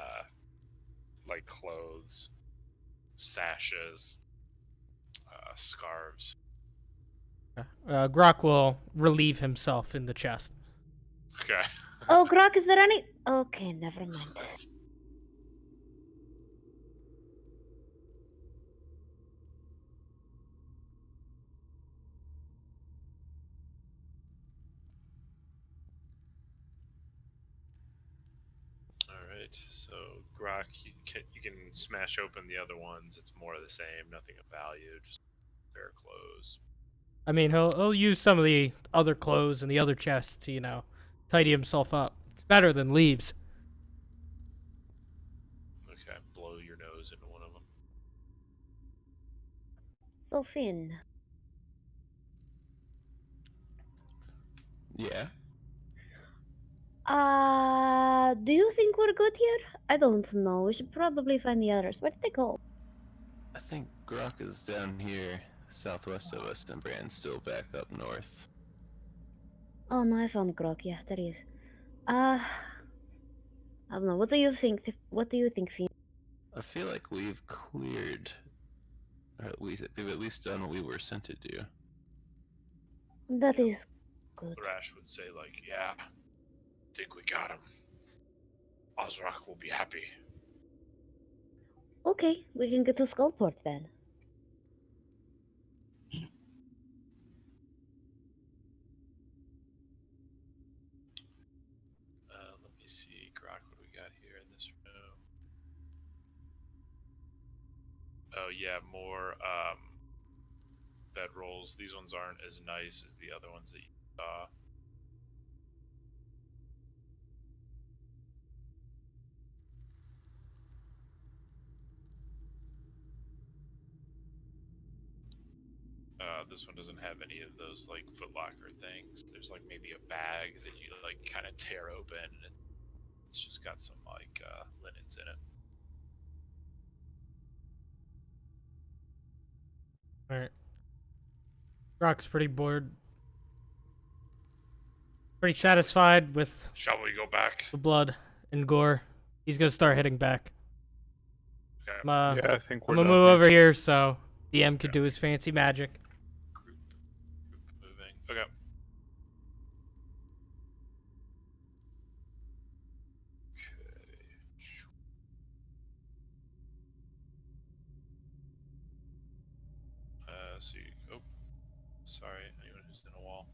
clothes, sashes, scarves. Grok will relieve himself in the chest. Okay. Oh, Grok, is there any. Okay, never mind. All right. So Grok, you can smash open the other ones. It's more of the same. Nothing of value. Just bare clothes. I mean, he'll use some of the other clothes and the other chests to, tidy himself up. It's better than leaves. Okay. Blow your nose into one of them. So, Finn, Yeah. do you think we're good here? I don't know. We should probably find the others. Where did they go? I think Grok is down here southwest of us, and Brand's still back up north. Oh no, I found Grok. Yeah, there he is. I don't know. What do you think? What do you think, Finn? I feel like we've cleared, or we've at least done what we were sent to do. That Yeah. is good. Thrash would say, yeah, think we got him. Ozrak will be happy. Okay, we can get to Skullport then. Let me see, Grok, what do we got here in this room? Oh yeah, more bedrolls. These ones aren't as nice as the other ones that you saw. This one doesn't have any of those footlocker things. There's maybe a bag that you kind of tear open, and it's just got some linens in it. Alright. Grok's pretty bored. Pretty satisfied with Shall we go back? the blood and gore. He's gonna start heading back. Okay. Yeah, I think I'm we're gonna done move here. over here so DM could do his fancy magic. Group moving. Okay. So you, oh, sorry, anyone who's in a wall.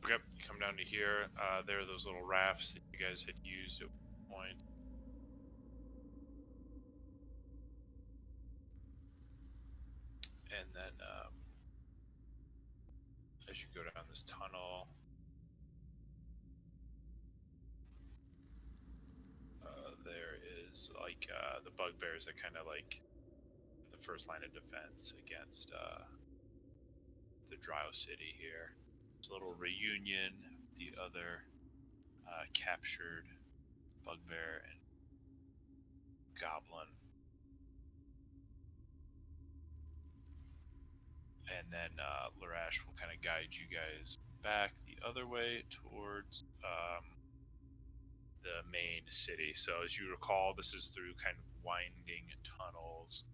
Okay, you come down to here. There are those little rafts that you guys had used at one point. And then as you go down this tunnel, there is like the bugbears that kind of like the first line of defense against the Drow City here. It's a little reunion of the other captured bugbear and goblin. And then Larash will kind of guide you guys back the other way towards the main city. So as you recall, this is through kind of winding tunnels.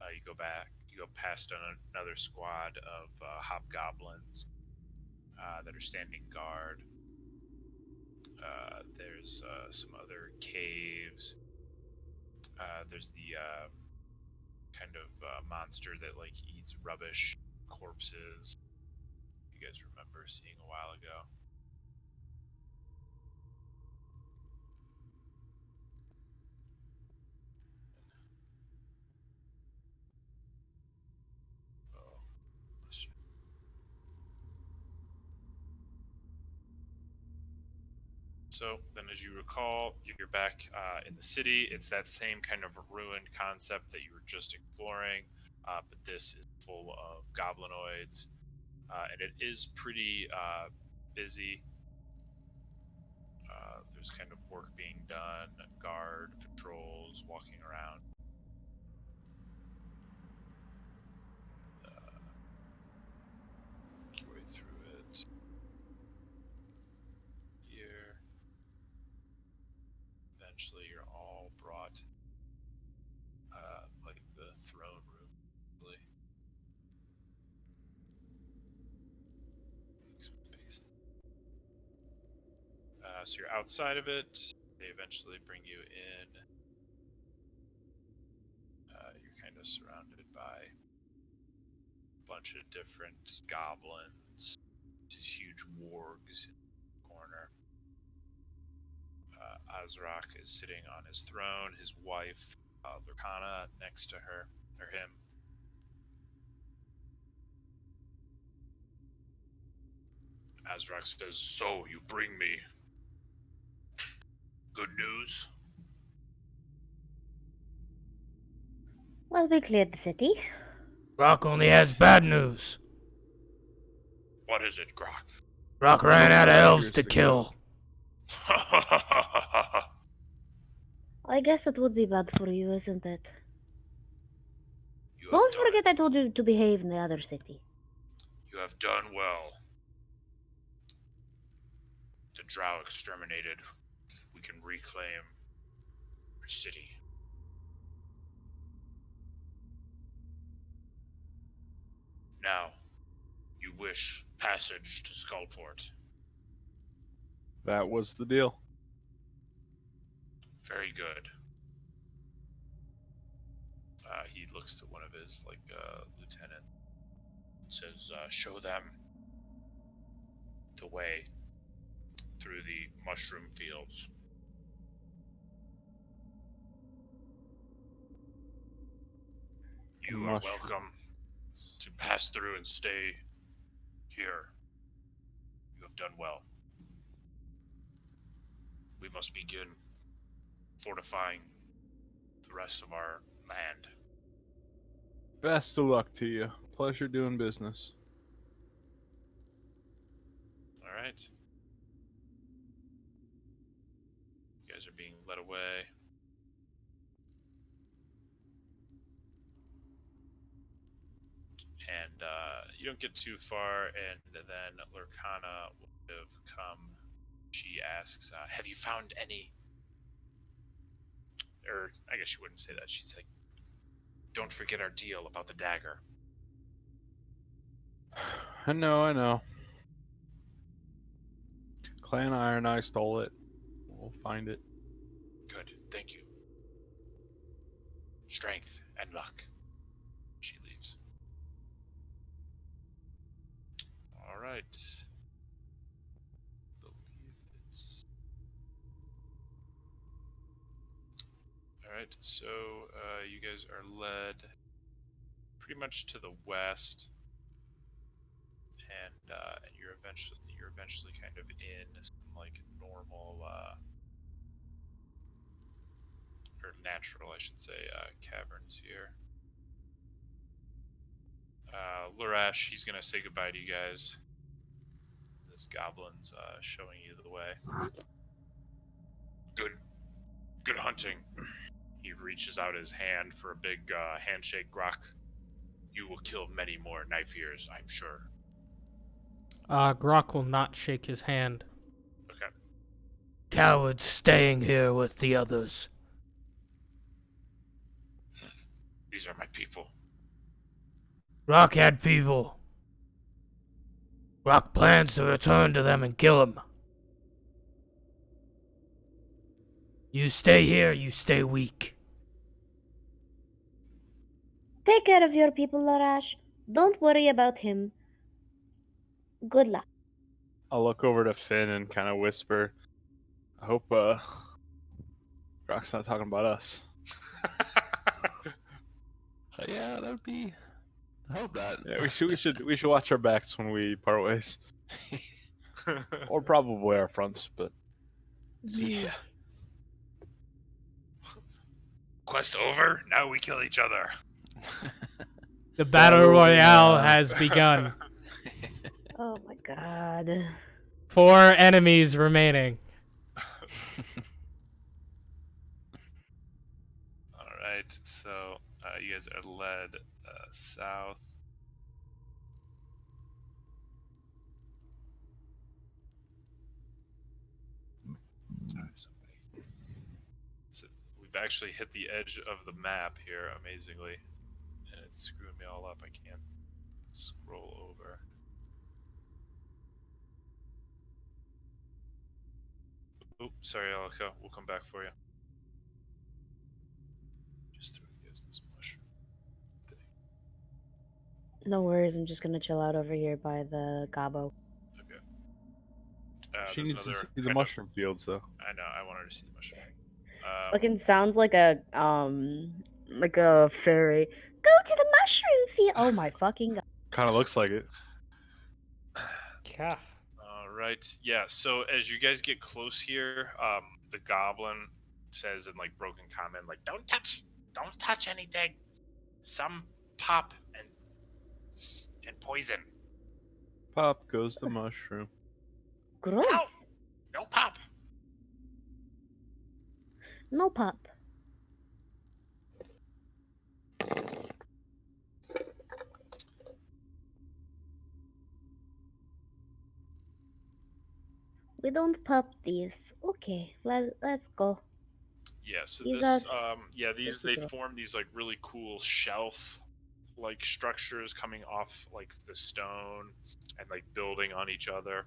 You go back, you go past another squad of hobgoblins that are standing guard. There's some other caves. There's the kind of monster that like eats rubbish, corpses. You guys remember seeing a while ago. Oh, bless you. So then, as you recall, you're back in the city. It's that same kind of ruined concept that you were just exploring, but this is full of goblinoids, and it is pretty busy. There's kind of work being done, guard patrols, walking around. Your way through it. Here. Eventually, you're all brought like the throne room. Really. Make some space. So you're outside of it. They eventually bring you in. You're kind of surrounded by a bunch of different goblins. These huge wargs in the corner. Azrak is sitting on his throne. His wife, Lurkana, next to her or him. Azrak says, "So you bring me good news?" Well, we cleared the city. Rock only has bad news. What is it, Grok? Rock ran out of elves to Years kill. I guess that would be bad for you, isn't it? You have Don't done, forget I told you to behave in the other city. you have done well. The Drow exterminated. We can reclaim our city. Now, you wish passage to Skullport. That was the deal. Very good. He looks to one of his lieutenants and says, "Show them the way through the mushroom fields." You are welcome to pass through and stay here. You have done well. We must begin fortifying the rest of our land. Best of luck to you. Pleasure doing business. All right. You guys are being led away. And you don't get too far, and then Lurkana would have come. She asks, "Have you found any?" Or I guess she wouldn't say that. She'd say, "Don't forget our deal about the dagger." I know. Clan Iron Eye stole it. We'll find it. Good, thank you. strength, and luck. She leaves. All right. Believe it's. All right. So you guys are led pretty much to the west, and you're eventually kind of in some like normal or natural, I should say, caverns here. Lurash, he's gonna say goodbye to you guys. This goblin's showing you the way. Good hunting. He reaches out his hand for a big handshake, Grok. You will kill many more knife ears, I'm sure. Grok will not shake his hand. Okay. Cowards staying here with the others. These are my people. Grok had people. Grok plans to return to them and kill them. You stay here, you stay weak. Take care of your people, Larash. Don't worry about him. Good luck. I'll look over to Finn and kind of whisper, I hope Rock's not talking about us. Yeah, that would be. I hope not. Yeah, we should watch our backs when we part ways. Or probably our fronts, but Yeah. Quest over? Now we kill each other. The battle royale has begun. Oh my god. 4 enemies remaining. Alright, so you guys are led south. Sorry, somebody. So we've actually hit the edge of the map here, amazingly. And it's screwing me all up. I can't scroll over. Oh, sorry, Alika. We'll come back for you. Just threw you guys this mushroom thing. No worries, I'm just gonna chill out over here by the gobbo. Okay. she there's needs to another see the kind of- mushroom fields, though. I know. I want her to see the mushroom. Fucking sounds like a fairy. Go to the mushroom field. Oh my fucking god. Kind of looks like it. Yeah. All right. Yeah. So as you guys get close here, the goblin says in like broken comment, like, don't touch anything. Some pop and poison. Pop goes the mushroom. Gross. No pop. No pop. We don't pop these. Okay, well, let's go. Yeah. So These this, are these pretty they cool. form these like really cool shelf like structures coming off like the stone and like building on each other.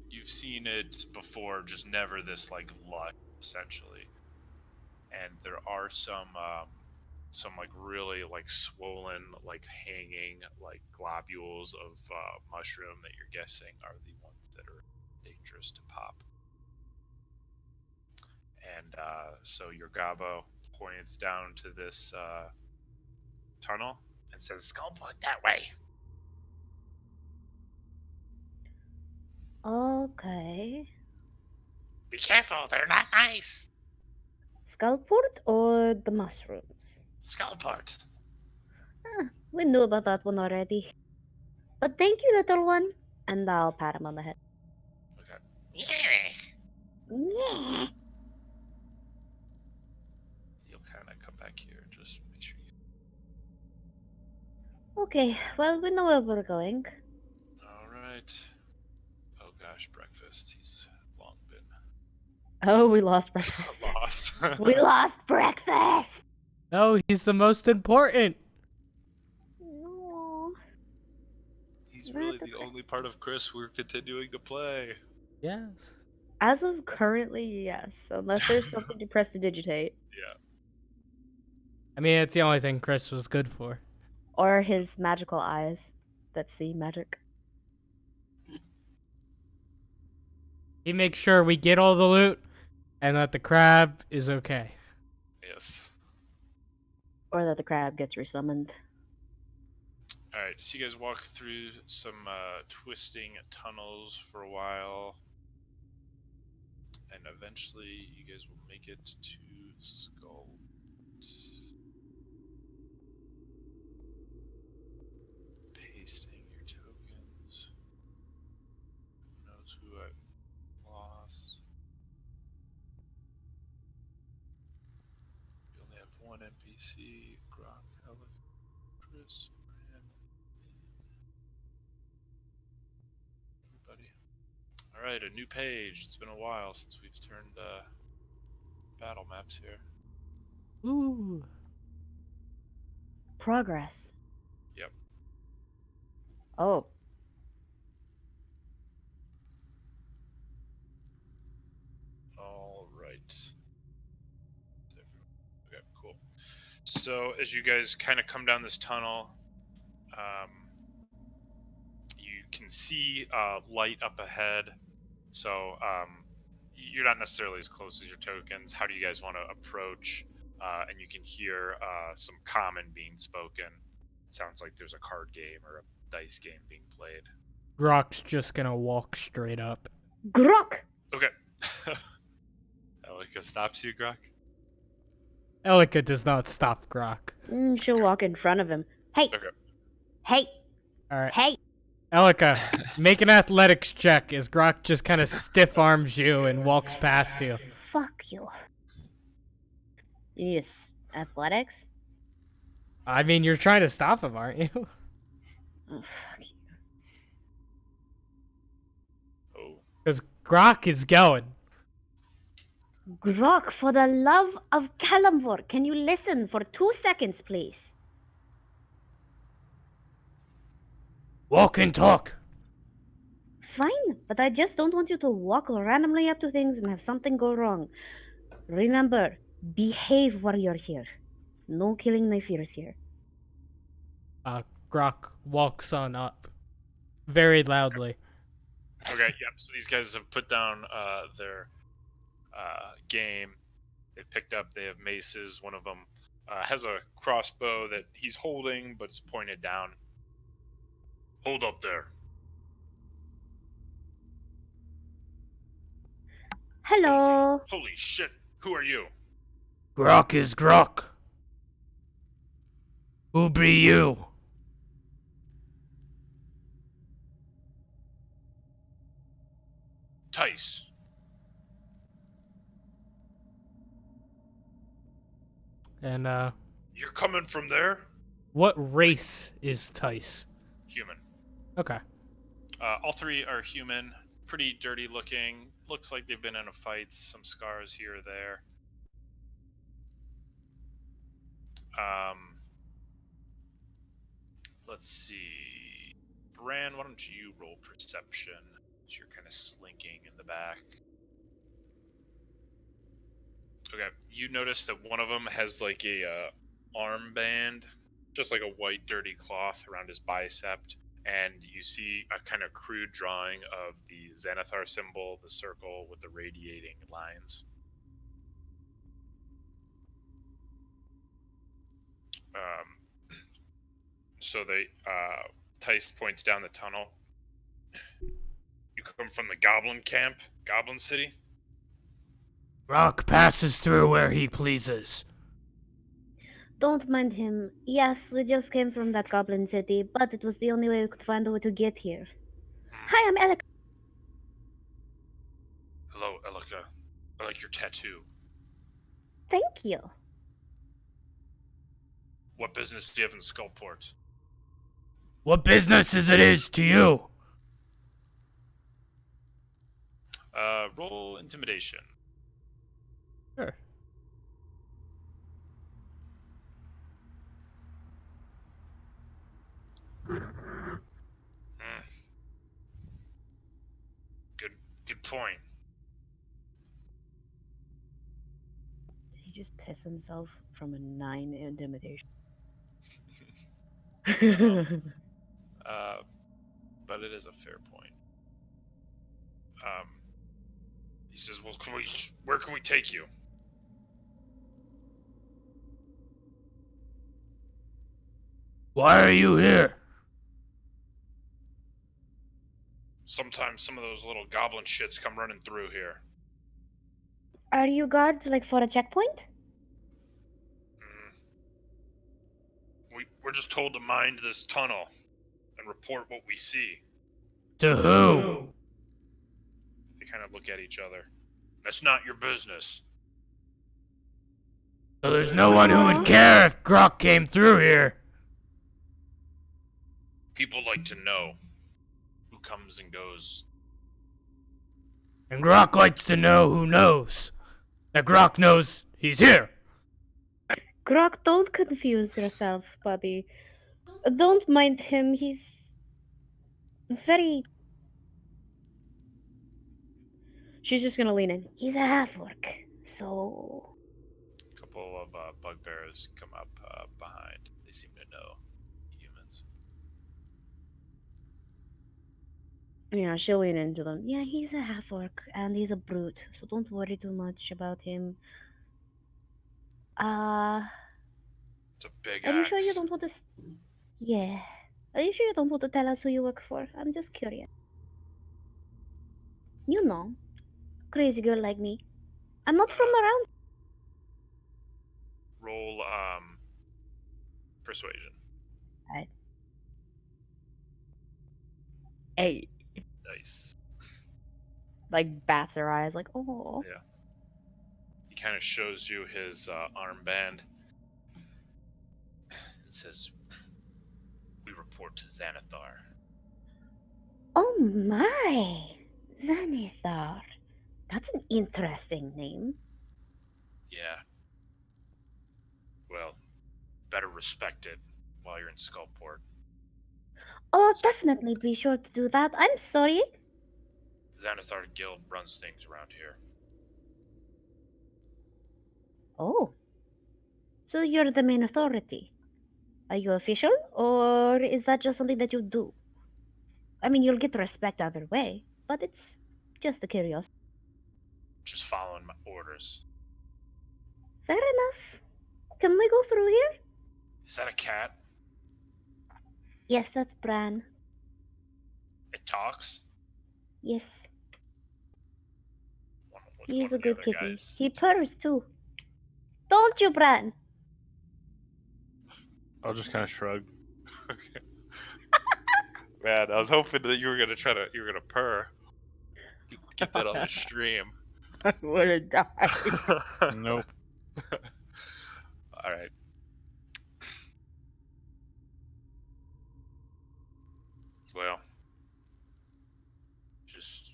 You've seen it before, just never this like lush, essentially. And there are some like really like swollen, like hanging, like globules of mushroom that you're guessing are the ones that are dangerous to pop. And so your gobbo points down to this tunnel and says, "Skull point that way." Okay. Be careful, they're not nice. Skullport or the mushrooms? Skullport. We knew about that one already. But thank you, little one. And I'll pat him on the head. Okay. Yeah. Yeah. You'll kind of come back here and just make sure you. Okay, well, we know where we're going. All right. Oh gosh, breakfast. He's long been Oh, we lost breakfast. lost. We lost breakfast! No, he's the most important. No. He's Not really the the only part of Chris we're continuing to play. Yes. As of currently, yes. Unless there's something to press to digitate. Yeah. I mean, it's the only thing Chris was good for. Or his magical eyes that see magic. He makes sure we get all the loot and that the crab is okay. Yes. Or that the crab gets resummoned. All right. So you guys walk through some twisting tunnels for a while, and eventually you guys will make it to Skull. Pasting your tokens. Who knows who I've lost? We only have one NPC. Grok, Alex, Chris, Brand, everybody. All right, a new page. It's been a while since we've turned battle maps here. Ooh. Progress. Yep. Oh. All right. Okay, cool. So as you guys kind of come down this tunnel, you can see light up ahead. So you're not necessarily as close as your tokens. How do you guys want to approach? And you can hear some common being spoken. It sounds like there's a card game or a dice game being played. Grok's just gonna walk straight up. Grok! Okay. Elika stops you, Grok. Elika does not stop Grok. She'll walk in front of him. Hey! Okay. Hey! All right, Hey! Elika, make an athletics check as Grok just kind of stiff arms you and walks past you. Fuck you. You need athletics? I mean, you're trying to stop him, aren't you? Oh, fuck you. Oh. Because Grok is going. Grok, for the love of Kalimvor, can you listen for 2 seconds, please? Walk and talk. Fine, but I just don't want you to walk randomly up to things and have something go wrong. Remember, behave while you're here. No killing my fears here. Grok walks on up very loudly. Okay, yep. So these guys have put down their game. They picked up. They have maces. One of them has a crossbow that he's holding, but it's pointed down. Hold up there. Hello. Holy shit! Who are you? Grok is Grok. Who be you? Tice. And You're coming from there? what race is Tice? Human. Okay. All three are human. Pretty dirty looking. Looks like they've been in a fight. Some scars here or there. Let's see. Bran, why don't you roll perception? As you're kind of slinking in the back. Okay, you notice that one of them has like a armband, just like a white dirty cloth around his bicep, and you see a kind of crude drawing of the Xanathar symbol, the circle with the radiating lines. So Tice points down the tunnel. You come from the Goblin Camp, Goblin City? Grok passes through where he pleases. Don't mind him. Yes, we just came from that goblin city, but it was the only way we could find a way to get here. Hi, I'm Alec. Hello, Elika. I like your tattoo. Thank you. What business do you have in Skullport? What business is it is to you? Roll intimidation. Sure. Good point. just piss himself from a 9 intimidation? But it is a fair point. He says, "Well, where can we take you?" Why are you here? Sometimes some of those little goblin shits come running through here. Are you guards like for a checkpoint? We're just told to mind this tunnel and report what we see. To who? They kind of look at each other. That's not your business. So there's no one who would care if Grok came through here. People like to know who comes and goes. And Grok likes to know who knows. That Grok knows he's here. Grok, don't confuse yourself, buddy. Don't mind him. He's very. She's just gonna lean in. He's a half orc, so. A couple of bugbears come up behind. They seem to know humans. Yeah, she'll lean into them. Yeah, he's a half orc and he's a brute, so don't worry too much about him. It's a big Are you axe. sure you don't want to? Yeah. Are you sure you don't want to tell us who you work for? I'm just curious. You know, crazy girl like me. I'm not from around. Roll persuasion. Hey. Nice. Like bats her eyes, like oh. Yeah. He kind of shows you his armband and says, "We report to Xanathar." Oh my, Xanathar. That's an interesting name. Yeah. Well, better respected while you're in Skullport. Oh, definitely be sure to do that. I'm sorry. Xanathar Guild runs things around here. Oh. So you're the main authority. Are you official, or is that just something that you do? I mean, you'll get respect either way, but it's just a curiosity. Just following my orders. Fair enough. Can we go through here? Is that a cat? Yes, that's Bran. It talks? Yes, What's he's one a of the good other kitty. guys? He purrs too. Don't you, Bran? I'll just kind of shrug. Okay. Man, I was hoping that you were gonna purr. Get that on the stream. I would have died. Nope. All right. Well, just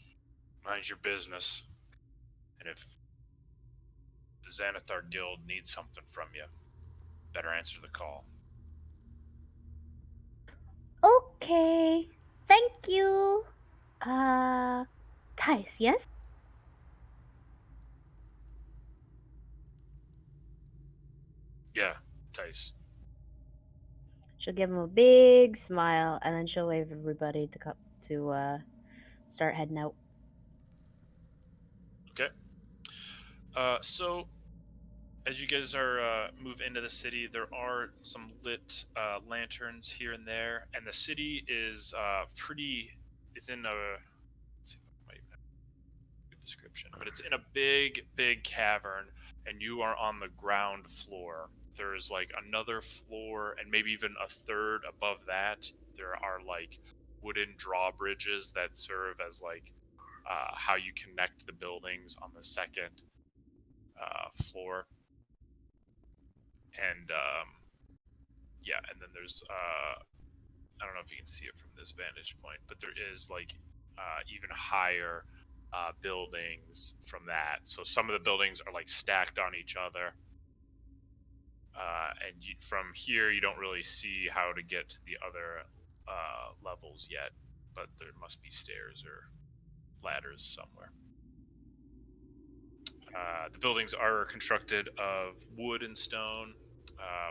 mind your business, and if the Xanathar Guild needs something from you, better answer the call. Okay. Thank you. Tice, yes? Yeah, Tice. She'll give him a big smile, and then she'll wave everybody to start heading out. Okay. So as you guys are move into the city, there are some lit lanterns here and there, and the city is pretty. It's in a. Let's see if I might have a good description, but it's in a big cavern, and you are on the ground floor. There's like another floor, and maybe even a third above that. There are like wooden drawbridges that serve as like how you connect the buildings on the second floor. And yeah, and then there's I don't know if you can see it from this vantage point, but there is like even higher buildings from that. So some of the buildings are like stacked on each other, and from here you don't really see how to get to the other levels yet, but there must be stairs or ladders somewhere. The buildings are constructed of wood and stone,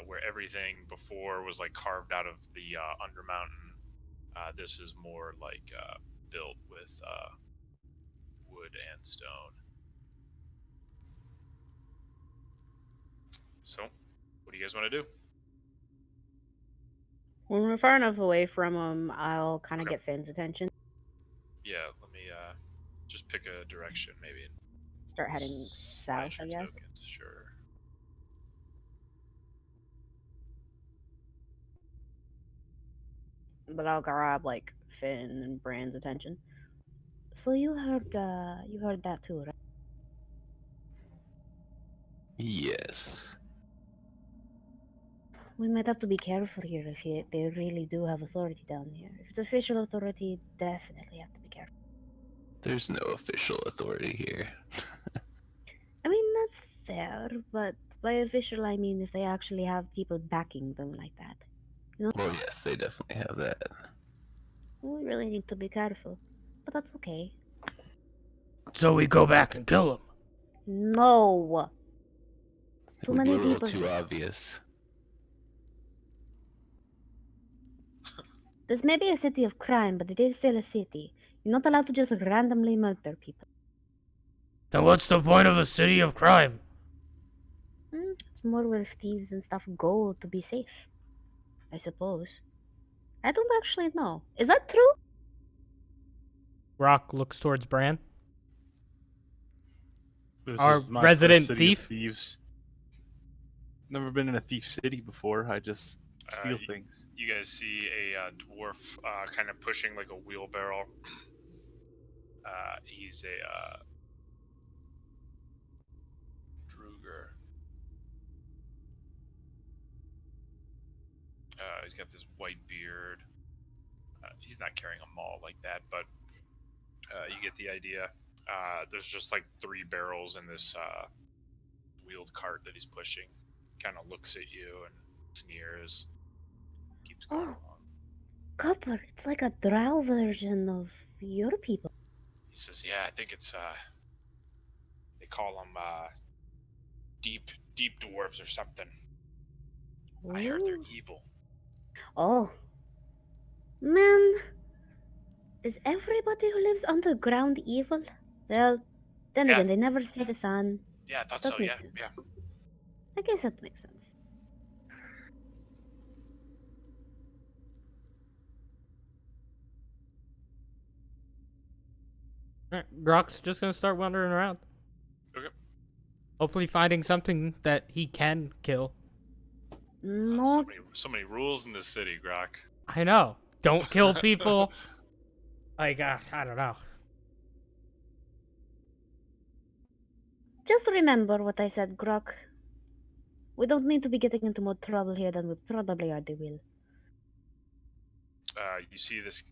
where everything before was like carved out of the Undermountain. This is more like built with wood and stone. So, what do you guys want to do? When we're far enough away from him, I'll kind of Okay. get Finn's attention. Yeah, let me just pick a direction, maybe. Start heading Smash south, I your guess. tokens, sure. But I'll grab like Finn and Brand's attention. So you heard that too, right? Yes. We might have to be careful here if they really do have authority down here. If it's official authority, definitely have to be careful. There's no official authority here. I mean, that's fair, but by official I mean if they actually have people backing them like that. Well, yes, they definitely have that. We really need to be careful. But that's okay. So we go back and kill him. No! It Too would be many a little people too here. obvious. This may be a city of crime, but it is still a city. You're not allowed to just randomly murder people. Then what's the point of a city of crime? It's more where thieves and stuff go to be safe. I suppose. I don't actually know. Is that true? Rock looks towards Bran. This Our is my resident first city thief? of thieves. Never been in a thief city before. I just steal things. You guys see a dwarf kind of pushing like a wheelbarrow. He's a Druger. He's got this white beard. He's not carrying a maul like that, but you get the idea. There's just like 3 barrels in this wheeled cart that he's pushing. Kind of looks at you and sneers. Keeps going along. Copper, it's like a drow version of your people. He says, "Yeah, I think it's they call them deep dwarves or something. I heard they're Ooh. evil." Oh. Man, is everybody who lives underground evil? Well, then Yeah. again, they never see the sun. Yeah, I thought That so. makes Yeah, sense. yeah. I guess that makes sense. Rock's just gonna start wandering around. Okay. Hopefully finding something that he can kill. No, So many rules in this city, Grok. I know. Don't kill people. Like, I don't know. just remember what I said, Grok. We don't need to be getting into more trouble here than we probably already will. You see this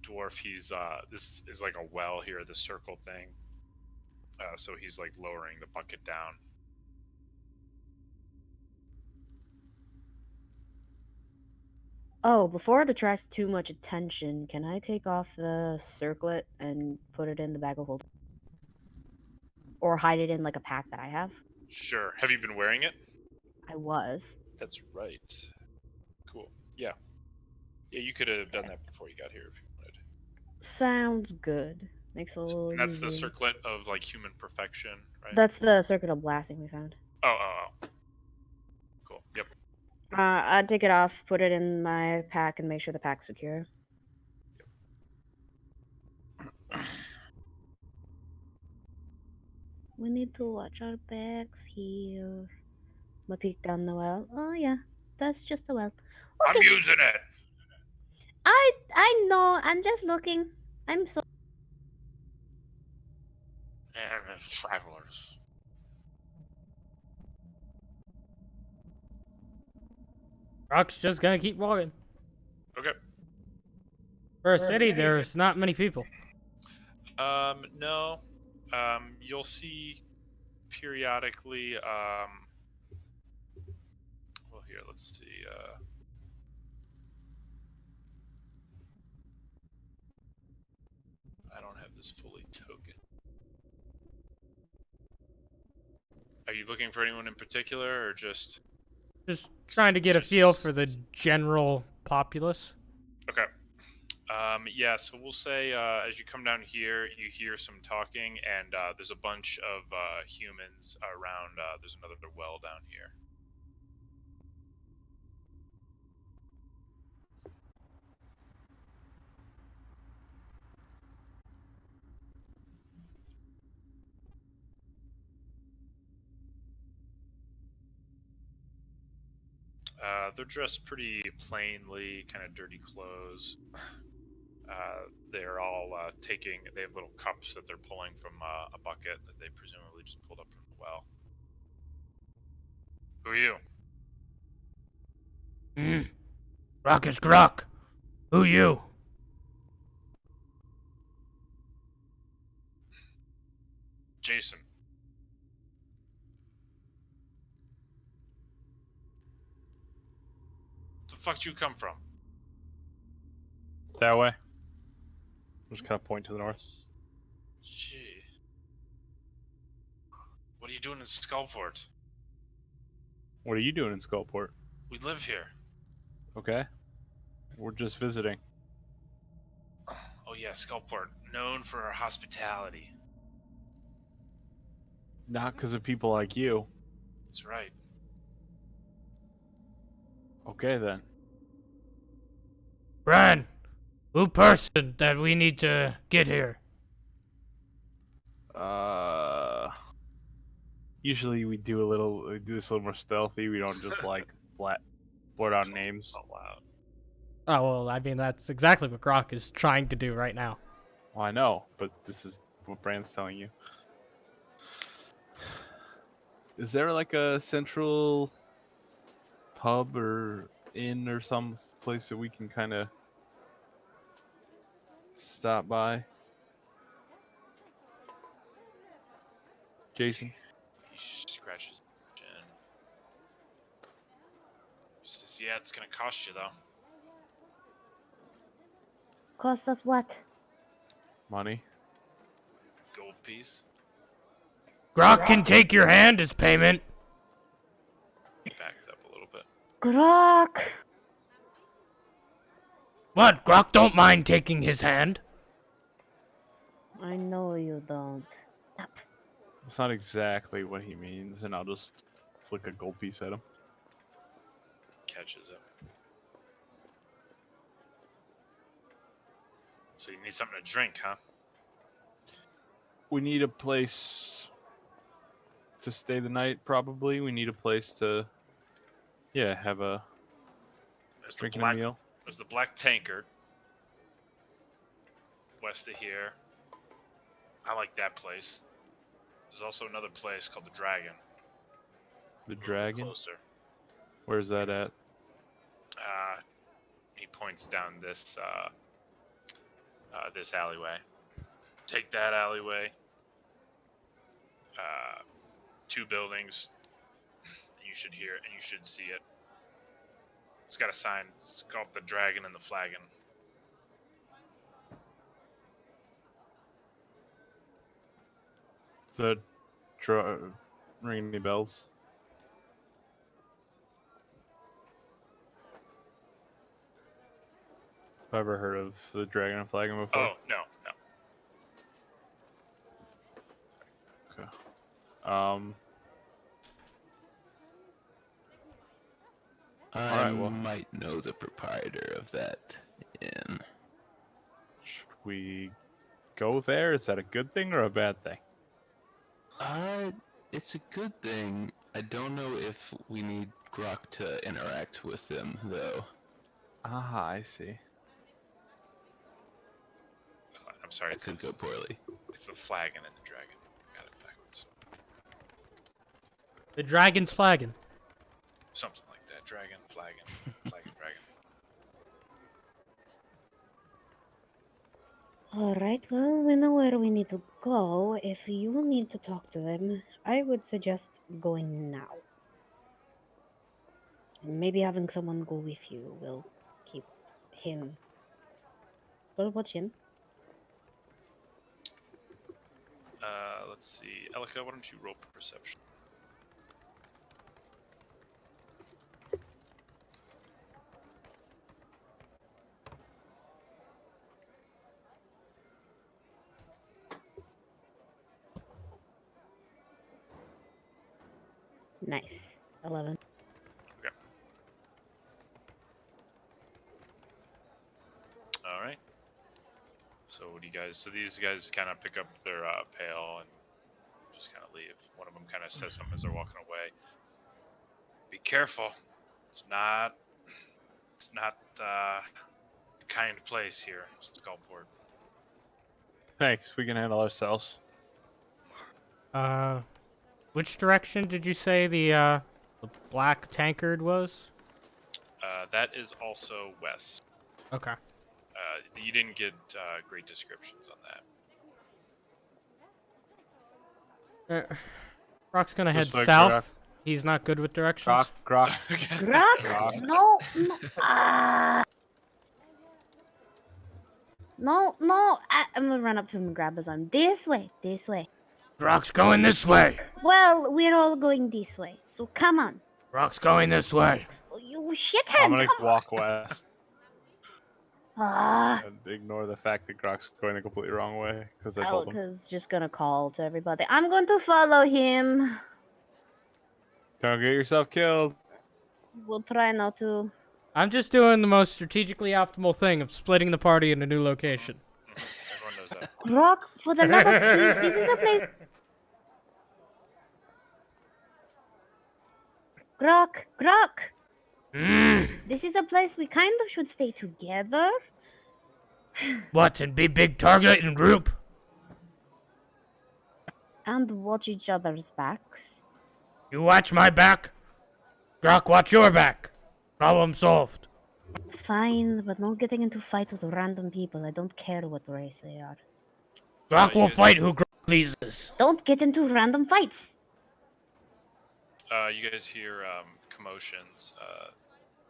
dwarf. He's this is like a well here, the circle thing. So he's like lowering the bucket down. Oh, before it attracts too much attention, can I take off the circlet and put it in the bag of holding? Or hide it in like a pack that I have? Sure. Have you been wearing it? I was. That's right. Cool. Yeah. Yeah, you could have done that before you got here if you wanted. Sounds good. Makes a little And that's the easier. circlet of like human perfection, right? That's the circuit of blasting we found. Oh. Cool. Yep. I'd take it off, put it in my pack, and make sure the pack's secure. We need to watch our backs here. My peek down the well. Oh yeah, that's just a well. I'm Okay, using it. I know. I'm just looking. I'm so. And travelers. Rock's just gonna keep walking. Okay. For a city, there's not many people. No. You'll see periodically. Well, here, let's see. I don't have this fully token. Are you looking for anyone in particular, or just? Just trying to get a feel for the Just- general populace. Okay. Yeah, so we'll say as you come down here, you hear some talking, and there's a bunch of humans around. There's another well down here. They're dressed pretty plainly, kind of dirty clothes. They're all they have little cups that they're pulling from a bucket that they presumably just pulled up from the well. Who are you? Grok is Grok. Who you? Jason. The fuck did you come from? That way. Just kind of point to the north. Gee. What are you doing in Skullport? What are you doing in Skullport? We live here. Okay. We're just visiting. Oh yeah, Skullport, known for our hospitality. Not because of people like you. That's right. Okay then. Bran, who person that we need to get here? Usually we do this a little more stealthy. We don't just like blurt out names. Out loud. Oh, well, I mean, that's exactly what Grok is trying to do right now. Well, I know, but this is what Brand's telling you. Is there like a central pub or inn or some place that we can kind of stop by? Jason? He scratches his chin. He says, yeah, it's gonna cost you though. Cost us what? Money? Gold piece. Grok can take your hand as payment. He backs up a little bit. Grok! What? Grok don't mind taking his hand. I know you don't. That's not exactly what he means, and I'll just flick a gold piece at him. Catches him. So you need something to drink, huh? We need a place to stay the night, probably. We need a place to, have a There's the drinking black. a meal. There's the Black Tankard. West of here. I like that place. There's also another place called the Dragon. The A little bit Dragon? closer. Where's that at? He points down this this alleyway. Take that alleyway. 2 buildings. And you should hear it, and you should see it. It's got a sign. It's called the Dragon and the Flagon. Is that ringing any bells? Have I ever heard of the Dragon and Flagon before? Oh, no. Okay. I Alright, well. might know the proprietor of that inn. Should we go there? Is that a good thing or a bad thing? It's a good thing. I don't know if we need Grok to interact with them, though. Ah, I see. I'm sorry. It could go poorly. It's the Flagon and the Dragon. Got it backwards. The dragon's flagging. Something like that. Dragon, Flagon, Flagon, Dragon. Alright, well, we know where we need to go. If you need to talk to them, I would suggest going now. And maybe having someone go with you will keep him. Well, watch him. Let's see. Elika, why don't you roll perception? Nice. 11. All right. So what do you guys? So these guys kind of pick up their pail and just kind of leave. One of them kind of says something as they're walking away. Be careful. It's not. It's not a kind place here, Skullport. Thanks. We can handle ourselves. Which direction did you say the black tankard was? That is also west. Okay. You didn't get great descriptions on that. Rock's gonna head Just like south. Rock. He's not good with directions. Grok. Grok? Grok. No. No. I'm gonna run up to him and grab his arm. This way. Rock's going this way. Well, we're all going this way. So come on. Rock's going this way. Oh, you shithead. I'm gonna Come walk west on. and ignore the fact that Grok's going the completely wrong way because I Oh, told him. because just gonna call to everybody. I'm going to follow him. Don't get yourself killed. We'll try not to. I'm just doing the most strategically optimal thing of splitting the party in a new location. Everyone knows that. Grok, for the love of peace, this is a place. Grok. This is a place we kind of should stay together. What, and be big target in group? And watch each other's backs. You watch my back. Rock, watch your back. Problem solved. Fine, but no getting into fights with random people. I don't care what race they are. Rock will yes. fight who pleases. Don't get into random fights. You guys hear commotions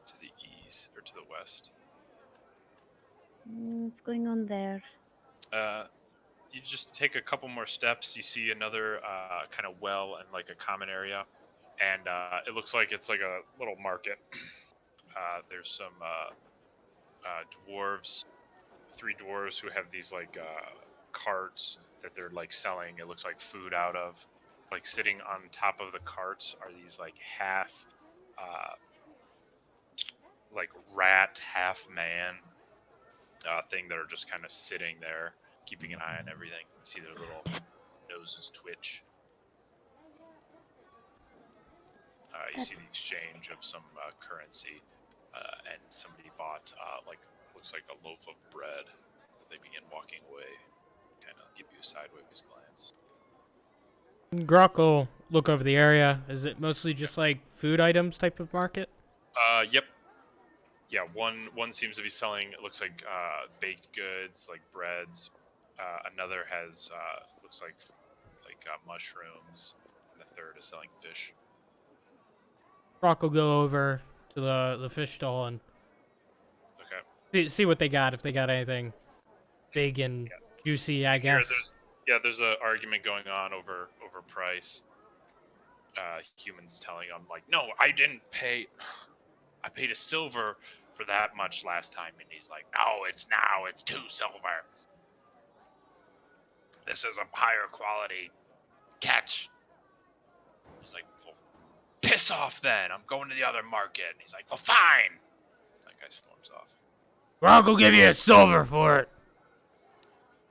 to the east or to the west. What's going on there? You just take a couple more steps. You see another kind of well and like a common area, and it looks like it's like a little market. There's some dwarves, 3 dwarves who have these like carts that they're like selling. It looks like food out of. Like sitting on top of the carts are these like half, like rat, half man thing that are just kind of sitting there, keeping an eye on everything. You see their little noses twitch. You see the exchange of some currency, and somebody bought like looks like a loaf of bread. That they begin walking away, kind of give you a sideways glance. Grok will look over the area. Is it mostly just like food items type of market? Yep. Yeah, one seems to be selling. It looks like baked goods, like breads. Another has looks like mushrooms, and the third is selling fish. Grok will go over to the fish stall and Okay. see what they got. If they got anything big and juicy, I Here, guess. there's an argument going on over price. Humans telling them like, no, I didn't pay. I paid a silver for that much last time, and he's like, no, it's 2 silver. This is a higher quality catch. He's like, well, piss off then. I'm going to the other market. And he's like, well, fine. That guy storms off. Grok will give you a silver for it.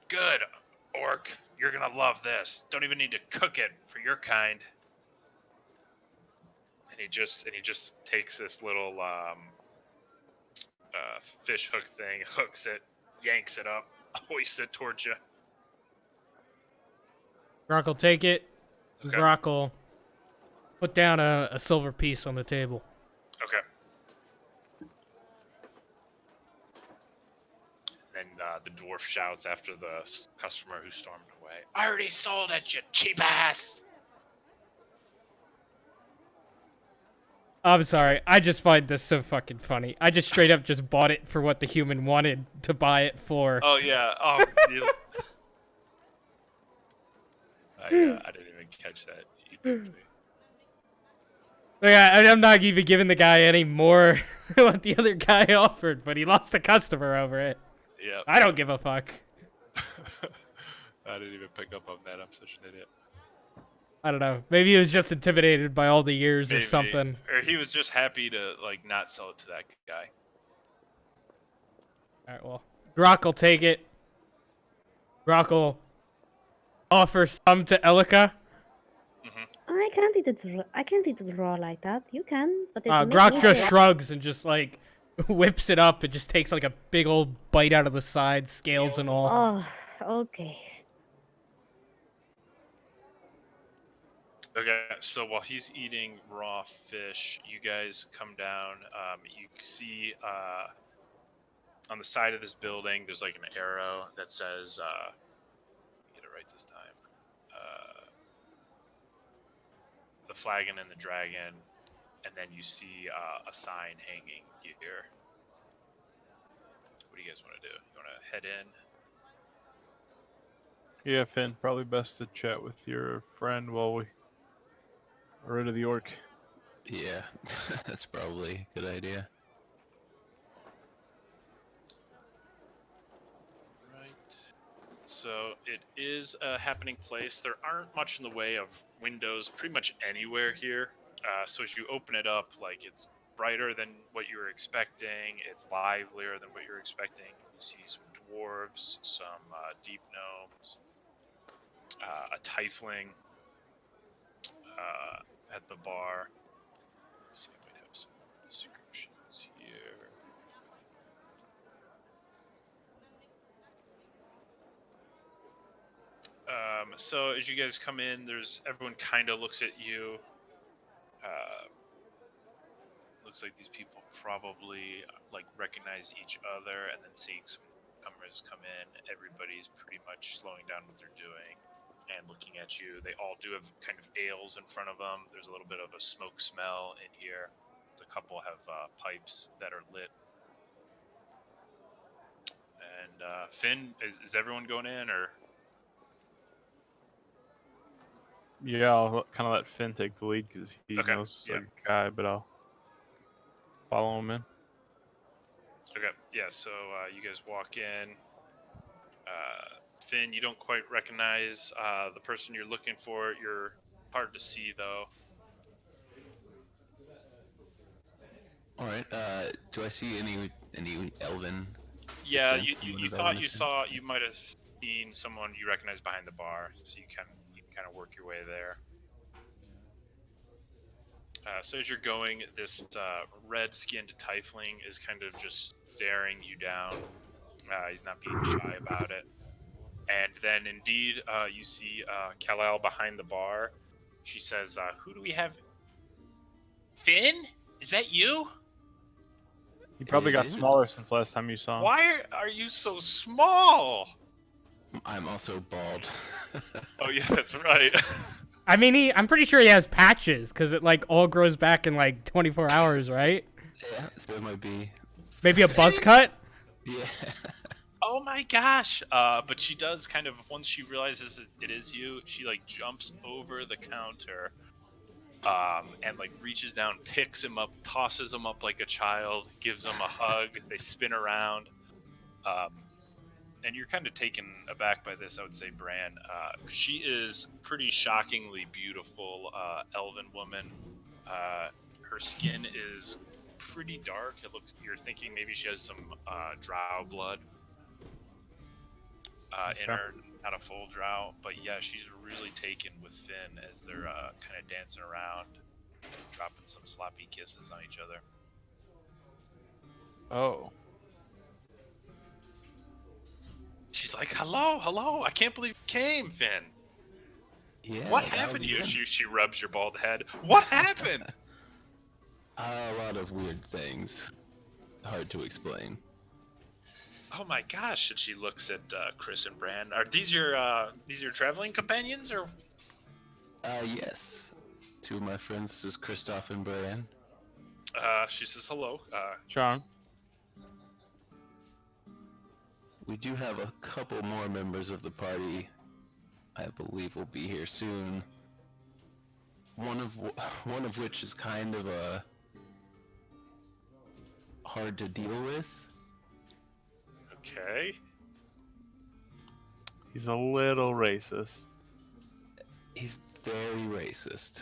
Good, orc. You're gonna love this. Don't even need to cook it for your kind. And he just takes this little fish hook thing, hooks it, yanks it up, hoists it towards you. Grok will take it. Okay. Grok will put down a silver piece on the table. Okay. Then the dwarf shouts after the customer who stormed away, I already sold it, you cheap ass! I'm sorry. I just find this so fucking funny. I just straight up just bought it for what the human wanted to buy it for. Oh, yeah. Oh, I didn't even catch that. You picked me. Like, I'm not even giving the guy any more than what the other guy offered, but he lost a customer over it. Yeah. I don't give a fuck. I didn't even pick up on that. I'm such an idiot. I don't know. Maybe he was just intimidated by all the years or Maybe. something. Or he was just happy to like not sell it to that guy. All right, well, Grok will take it. Grok will offer some to Elika. I can't eat it. I can't eat it raw like that. You can, but it make Grok me just sick. shrugs and just like whips it up and just takes like a big old bite out of the side, scales and all. Oh, okay. Okay, so while he's eating raw fish, you guys come down. You see on the side of this building, there's like an arrow that says, get it right this time, the flagon and the dragon, and then you see a sign hanging here. What do you guys want to do? You want to head in? Yeah, Finn, probably best to chat with your friend while we are rid of the orc. Yeah, that's probably a good idea. Right. So it is a happening place. There aren't much in the way of windows pretty much anywhere here. So as you open it up, like it's brighter than what you were expecting. It's livelier than what you're expecting. You see some dwarves, some deep gnomes, a tiefling at the bar. Let me see if I have some more descriptions here. So as you guys come in, everyone kind of looks at you. Looks like these people probably like recognize each other, and then seeing some comers come in, everybody's pretty much slowing down what they're doing and looking at you. They all do have kind of ales in front of them. There's a little bit of a smoke smell in here. A couple have pipes that are lit. And Finn, is everyone going in, or? Yeah, I'll kind of let Finn take the lead because he Okay, knows yeah. a guy, but I'll follow him in. Okay, yeah, so you guys walk in. Finn, you don't quite recognize the person you're looking for. You're hard to see, though. All right. Do I see any elven? Yeah, descent you from one of thought Elven's? you might have seen someone you recognize behind the bar, so you can kind of work your way there. So as you're going, this red-skinned tiefling is kind of just staring you down. He's not being shy about it. And then, indeed, you see Kal-El behind the bar. She says, "Who do we have? Finn? Is that you? He probably It got is. smaller since last time you saw him. Why are you so small?" I'm also bald. Oh yeah, that's right. I mean, I'm pretty sure he has patches because it like all grows back in like 24 hours, right? Yeah, so it might be. Maybe a buzz cut. Yeah. Oh my gosh! But she does kind of, once she realizes it is you, she like jumps over the counter, and like reaches down, picks him up, tosses him up like a child, gives him a hug. They spin around, and you're kind of taken aback by this, I would say, Bran. She is pretty shockingly beautiful, elven woman. Her skin is pretty dark. You're thinking maybe she has some drow blood in her, not a full drow, but yeah, she's really taken with Finn as they're kind of dancing around, dropping some sloppy kisses on each other. Oh. She's like, hello, I can't believe you came, Finn. Yeah. What that happened to you? would be She rubs your bald head. What happened? a lot of weird things. Hard to explain. Oh my gosh! And she looks at Chris and Bran. Are these your traveling companions, or? Yes. Two of my friends, this is Christoph and Brian. She says hello. Sean. We do have a couple more members of the party. I believe will be here soon. One of which is kind of hard to deal with. Okay. He's a little racist. He's very racist.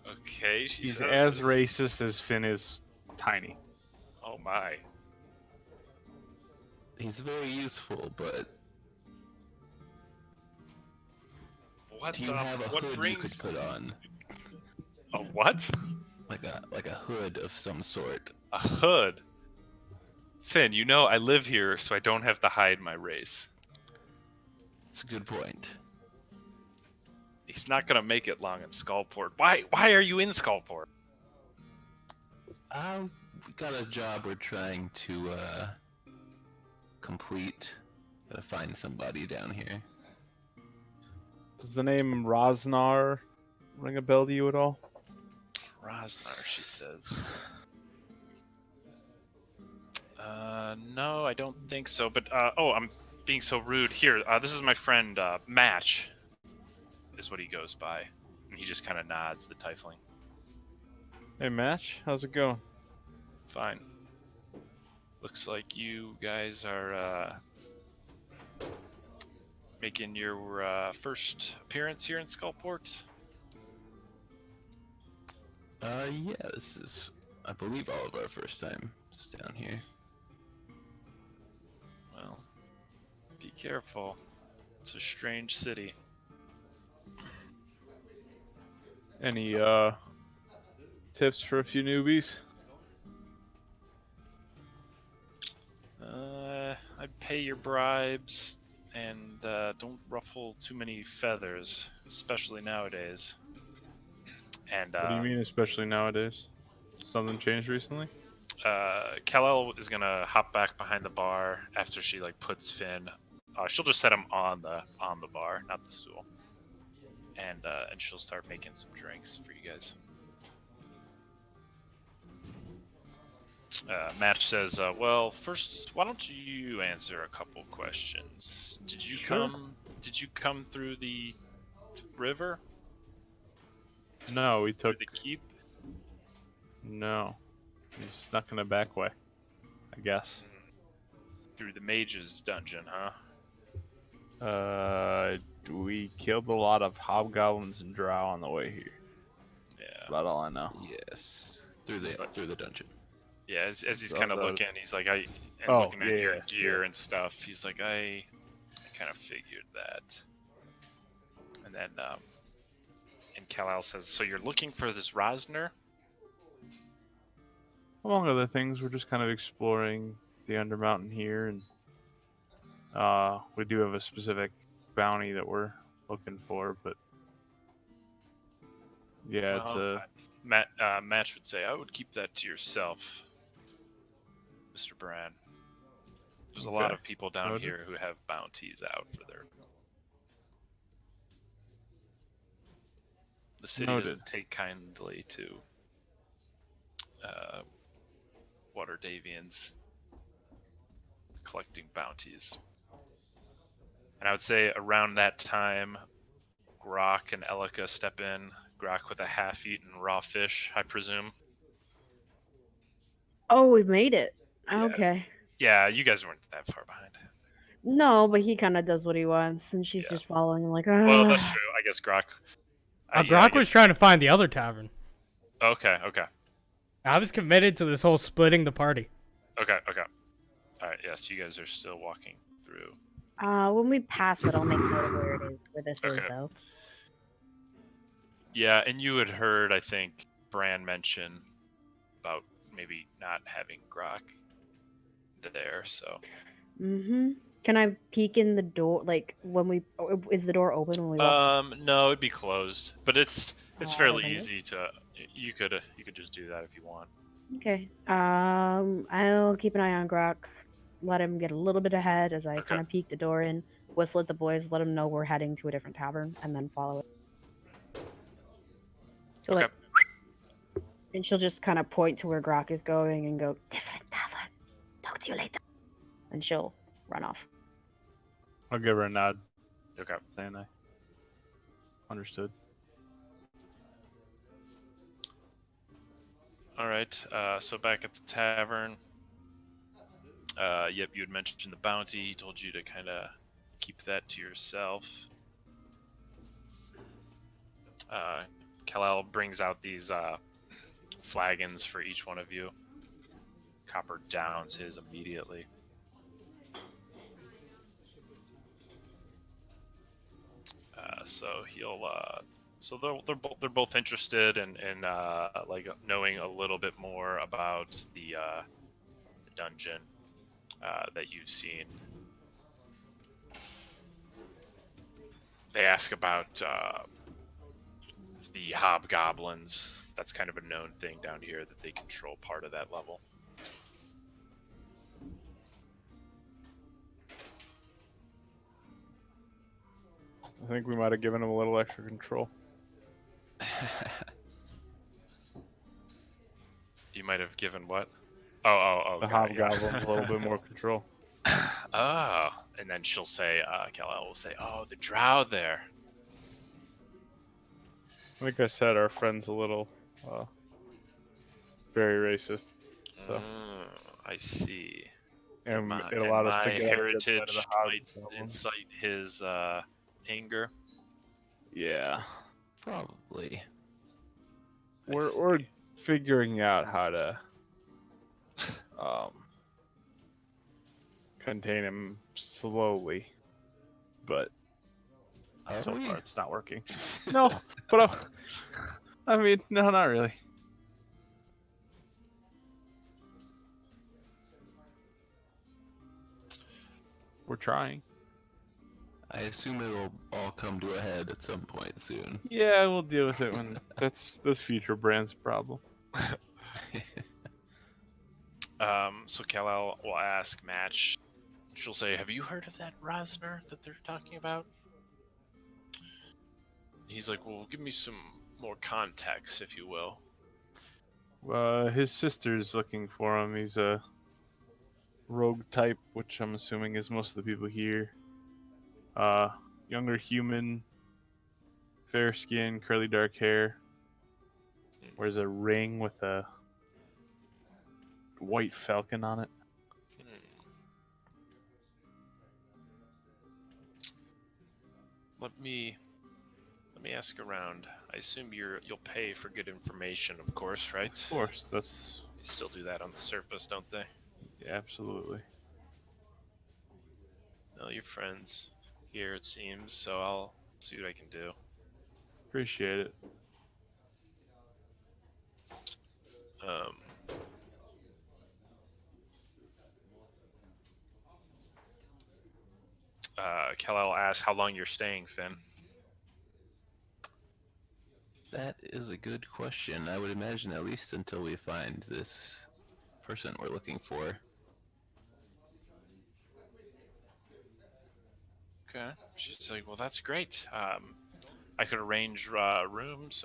Okay, she He's says. as racist as Finn is tiny. Oh my. He's very useful, but What? do you have a what hood brings you could put on? a what? Like a hood of some sort. A hood. Finn, you know I live here, so I don't have to hide my race. It's a good point. He's not gonna make it long in Skullport. Why are you in Skullport? We got a job we're trying to complete. Gotta find somebody down here. Does the name Rosnar ring a bell to you at all? Rosnar, she says. No, I don't think so. But oh, I'm being so rude. Here, this is my friend Match, is what he goes by, and he just kind of nods. The tiefling. Hey, Match, how's it going? Fine. Looks like you guys are making your first appearance here in Skullport. Yeah, this is, I believe, all of our first time just down here. Well, be careful. It's a strange city. Any tips for a few newbies? I'd pay your bribes and don't ruffle too many feathers, especially nowadays. And What do you mean, especially nowadays? Something changed recently? Kal-El is gonna hop back behind the bar after she puts Finn. She'll just set him on the bar, not the stool, and she'll start making some drinks for you guys. Match says, "Well, first, why don't you answer a couple questions? Did you come through the river? No, we Through took. the keep? No. We snuck in a back way, I guess. Through the mage's dungeon, huh? We killed a lot of hobgoblins and drow on the way here. Yeah. That's about all I know. Yes, through the dungeon. Yeah, as he's So kind of that looking, was- he's like, looking at your gear and stuff. He's like, I kind of figured that. And then, and Kal-El says, so you're looking for this Rosner? Among other things, we're just kind of exploring the Undermountain here, and we do have a specific bounty that we're looking for, but yeah, it's a Match would say, I would keep that to yourself, Mr. Bran. There's a lot Okay. of people down Noted. here who have bounties out for their... The city Noted. doesn't take kindly to Waterdavians collecting bounties. And I would say around that time, Grok and Elika step in. Grok with a half-eaten raw fish, I presume. Oh, we made it. Yeah. Okay. Yeah, you guys weren't that far behind. No, but he kind of does what he wants, and she's Yeah. just following him like, Well, that's true. I guess Grok... Grok was trying to find the other tavern. Okay. I was committed to this whole splitting the party. Okay. Alright, yes, you guys are still walking through. When we pass it, I'll make note of where it is, where this is, Okay. though. Yeah, and you had heard, I think, Bran mention about maybe not having Grok there, so... Mm-hmm. Can I peek in the door, when we... Is the door open when we walk? No, it'd be closed, but it's fairly okay. easy to... You could just do that if you want. Okay. I'll keep an eye on Grok. Let him get a little bit ahead as I Okay. kind of peek the door in, whistle at the boys, let them know we're heading to a different tavern, and then follow it. So, Okay. and she'll just kind of point to where Grok is going and go, different tavern. Talk to you later. And she'll run off. I'll give her a nod, Okay. saying I understood. Alright, so back at the tavern. Yep, you had mentioned the bounty. He told you to kind of keep that to yourself. Kal-El brings out these flagons for each one of you. Copper downs his immediately. So he'll. So they're both interested in like knowing a little bit more about the dungeon that you've seen. They ask about the hobgoblins. That's kind of a known thing down here that they control part of that level. I think we might have given him a little extra control. You might have given what? Oh. The got it, yeah. hobgoblins a little bit more control. Oh, and then she'll say, Kal-El will say, "Oh, the drow there." Like I said, our friend's a little very racist. So, I see. and it allowed us to my get heritage might hobgoblins. incite his anger. Yeah, Probably. we're figuring out how to contain him slowly, but so far it's not working. No, but I mean, no, not really. We're trying. I assume it'll all come to a head at some point soon. Yeah, we'll deal with it when that's future brand's problem. So Kal-El will ask Match. She'll say, "Have you heard of that Rosner that they're talking about?" He's like, "Well, give me some more context, if you will." His sister's looking for him. He's a rogue type, which I'm assuming is most of the people here. Younger human, fair skin, curly dark hair. Wears a ring with a white falcon on it. Let me ask around. I assume you'll pay for good information, of course, right? Of course, that's They still do that on the surface, don't they? yeah, absolutely. No, your friends here, it seems. So I'll see what I can do. Appreciate it. Kal-El asks how long you're staying, Finn. That is a good question. I would imagine at least until we find this person we're looking for. Okay. She's like, "Well, that's great. I could arrange rooms.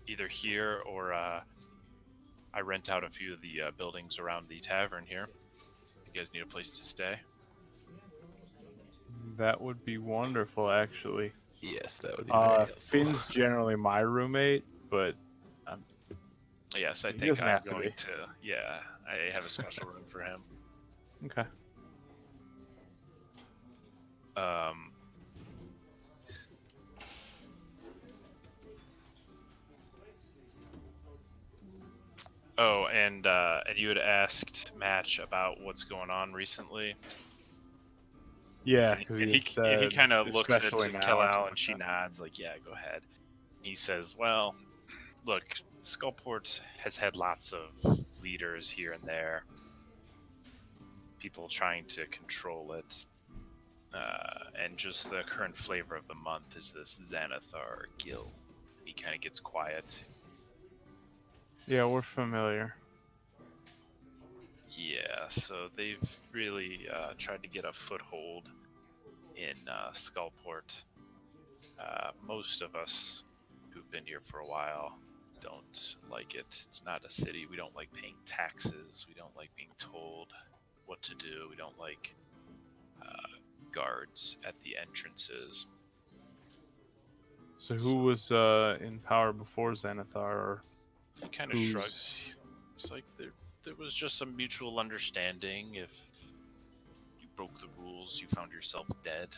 Either here or I rent out a few of the buildings around the tavern here. You guys need a place to stay?" That would be wonderful, actually. Yes, that would be very helpful. Finn's generally my roommate, but Yes, I He think doesn't I'm have to going be. to. Yeah, I have a special room for him. okay. Oh, and you had asked Match about what's going on recently. Yeah, And because he kind of looks at especially now, Kal-El and she nods, like, "Yeah, go ahead." He says, "Well, look, Skullport has had lots of leaders here and there, people trying to control it, and just the current flavor of the month is this Xanathar guild." He kind of gets quiet. Yeah, we're familiar. Yeah, so they've really tried to get a foothold in Skullport. Most of us who've been here for a while don't like it. It's not a city. We don't like paying taxes. We don't like being told what to do. We don't like guards at the entrances. So who was in power before Xanathar? Or He kind of shrugs. It's like there was just some mutual understanding. If you broke the rules, you found yourself dead.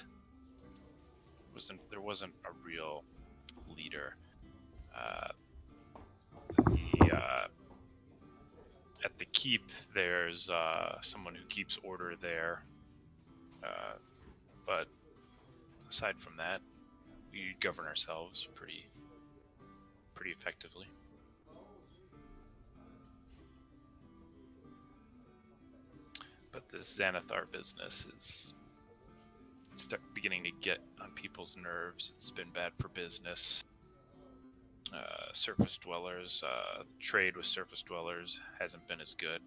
there wasn't a real leader. At the keep, there's someone who keeps order there, but aside from that, we govern ourselves pretty effectively. But this Xanathar business is beginning to get on people's nerves. It's been bad for business. Surface dwellers, trade with surface dwellers hasn't been as good.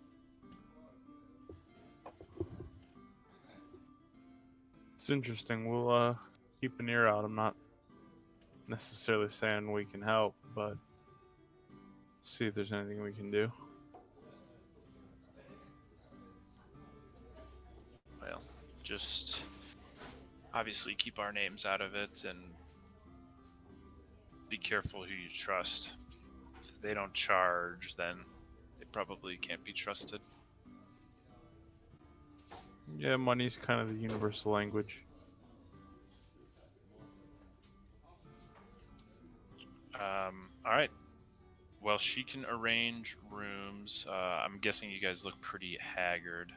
It's interesting. We'll keep an ear out. I'm not necessarily saying we can help, but see if there's anything we can do. Well, just obviously keep our names out of it and be careful who you trust. If they don't charge, then they probably can't be trusted. Yeah, money's kind of the universal language. All right. Well, she can arrange rooms. I'm guessing you guys look pretty haggard.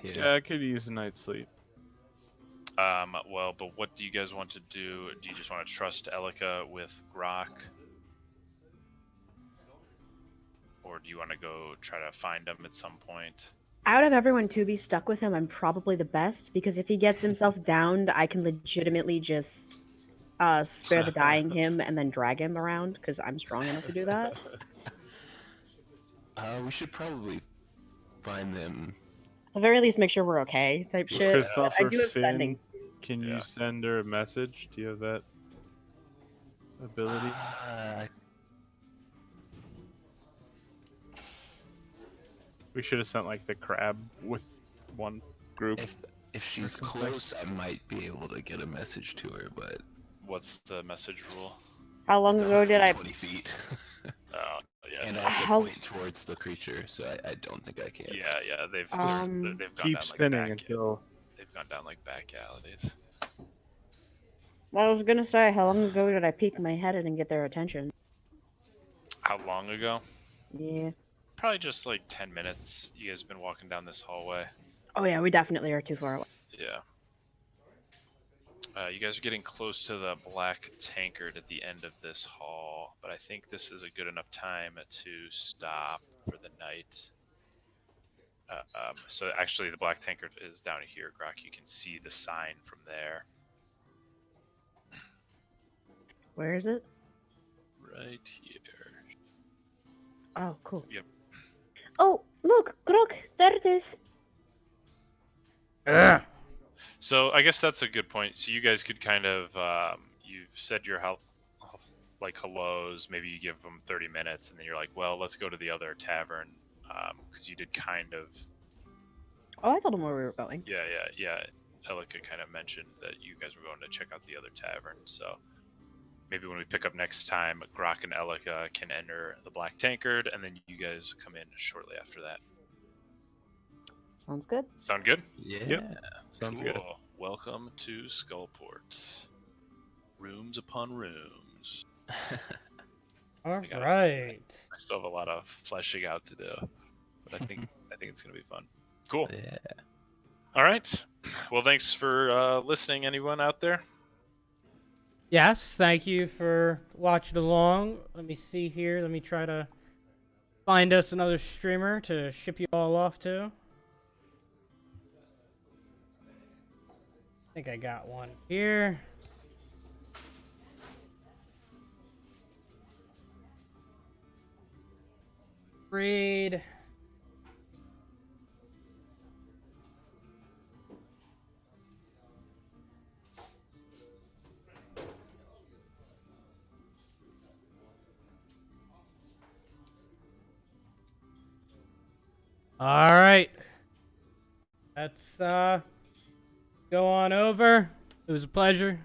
Yeah, I could use a night's sleep. Well, but what do you guys want to do? Do you just want to trust Elika with Grok? Or do you want to go try to find him at some point? Out of everyone to be stuck with him, I'm probably the best, because if he gets himself downed, I can legitimately just spare the dying him and then drag him around, because I'm strong enough to do that. We should probably find them. At the very least, make sure we're okay, type shit. Christopher I do have Finn, sending. can you Yeah. send her a message? Do you have that ability? We should have sent like the crab with one group. If she's something. close, I might be able to get a message to her, but What's the message rule? How long ago did I... 20 feet. Yeah, And I no. have to How- point towards the creature, so I don't think I can. yeah, they've Um, they've gone Keep down like spinning back. until They've gone down like back alleys. Well, I was gonna say, how long ago did I peek my head in and get their attention? How long ago? Yeah. Probably just like 10 minutes. You guys have been walking down this hallway. Oh yeah, we definitely are too far away. Yeah. You guys are getting close to the black tankard at the end of this hall, but I think this is a good enough time to stop for the night. So actually, the black tankard is down here, Grok. You can see the sign from there. Where is it? Right here. Oh, cool. Yep. Oh, look, Grok, there it is. Ugh. So I guess that's a good point. So you guys could kind of, you've said your like hellos, maybe you give them 30 minutes, and then you're like, well, let's go to the other tavern, because you did kind of, Oh, I told him where we were going. yeah. Elika kind of mentioned that you guys were going to check out the other tavern, so maybe when we pick up next time, Grok and Elika can enter the Black Tankard, and then you guys come in shortly after that. Sounds good. Sound good? Yeah. sounds Cool. good. Welcome to Skullport. Rooms upon rooms. All I gotta- right. I still have a lot of fleshing out to do, but I think it's gonna be fun. Cool. Yeah. All right. Well, thanks for listening, anyone out there. Yes, thank you for watching along. Let me see here. Let me try to find us another streamer to ship you all off to. I think I got one here. Read. All right. Let's go on over. It was a pleasure.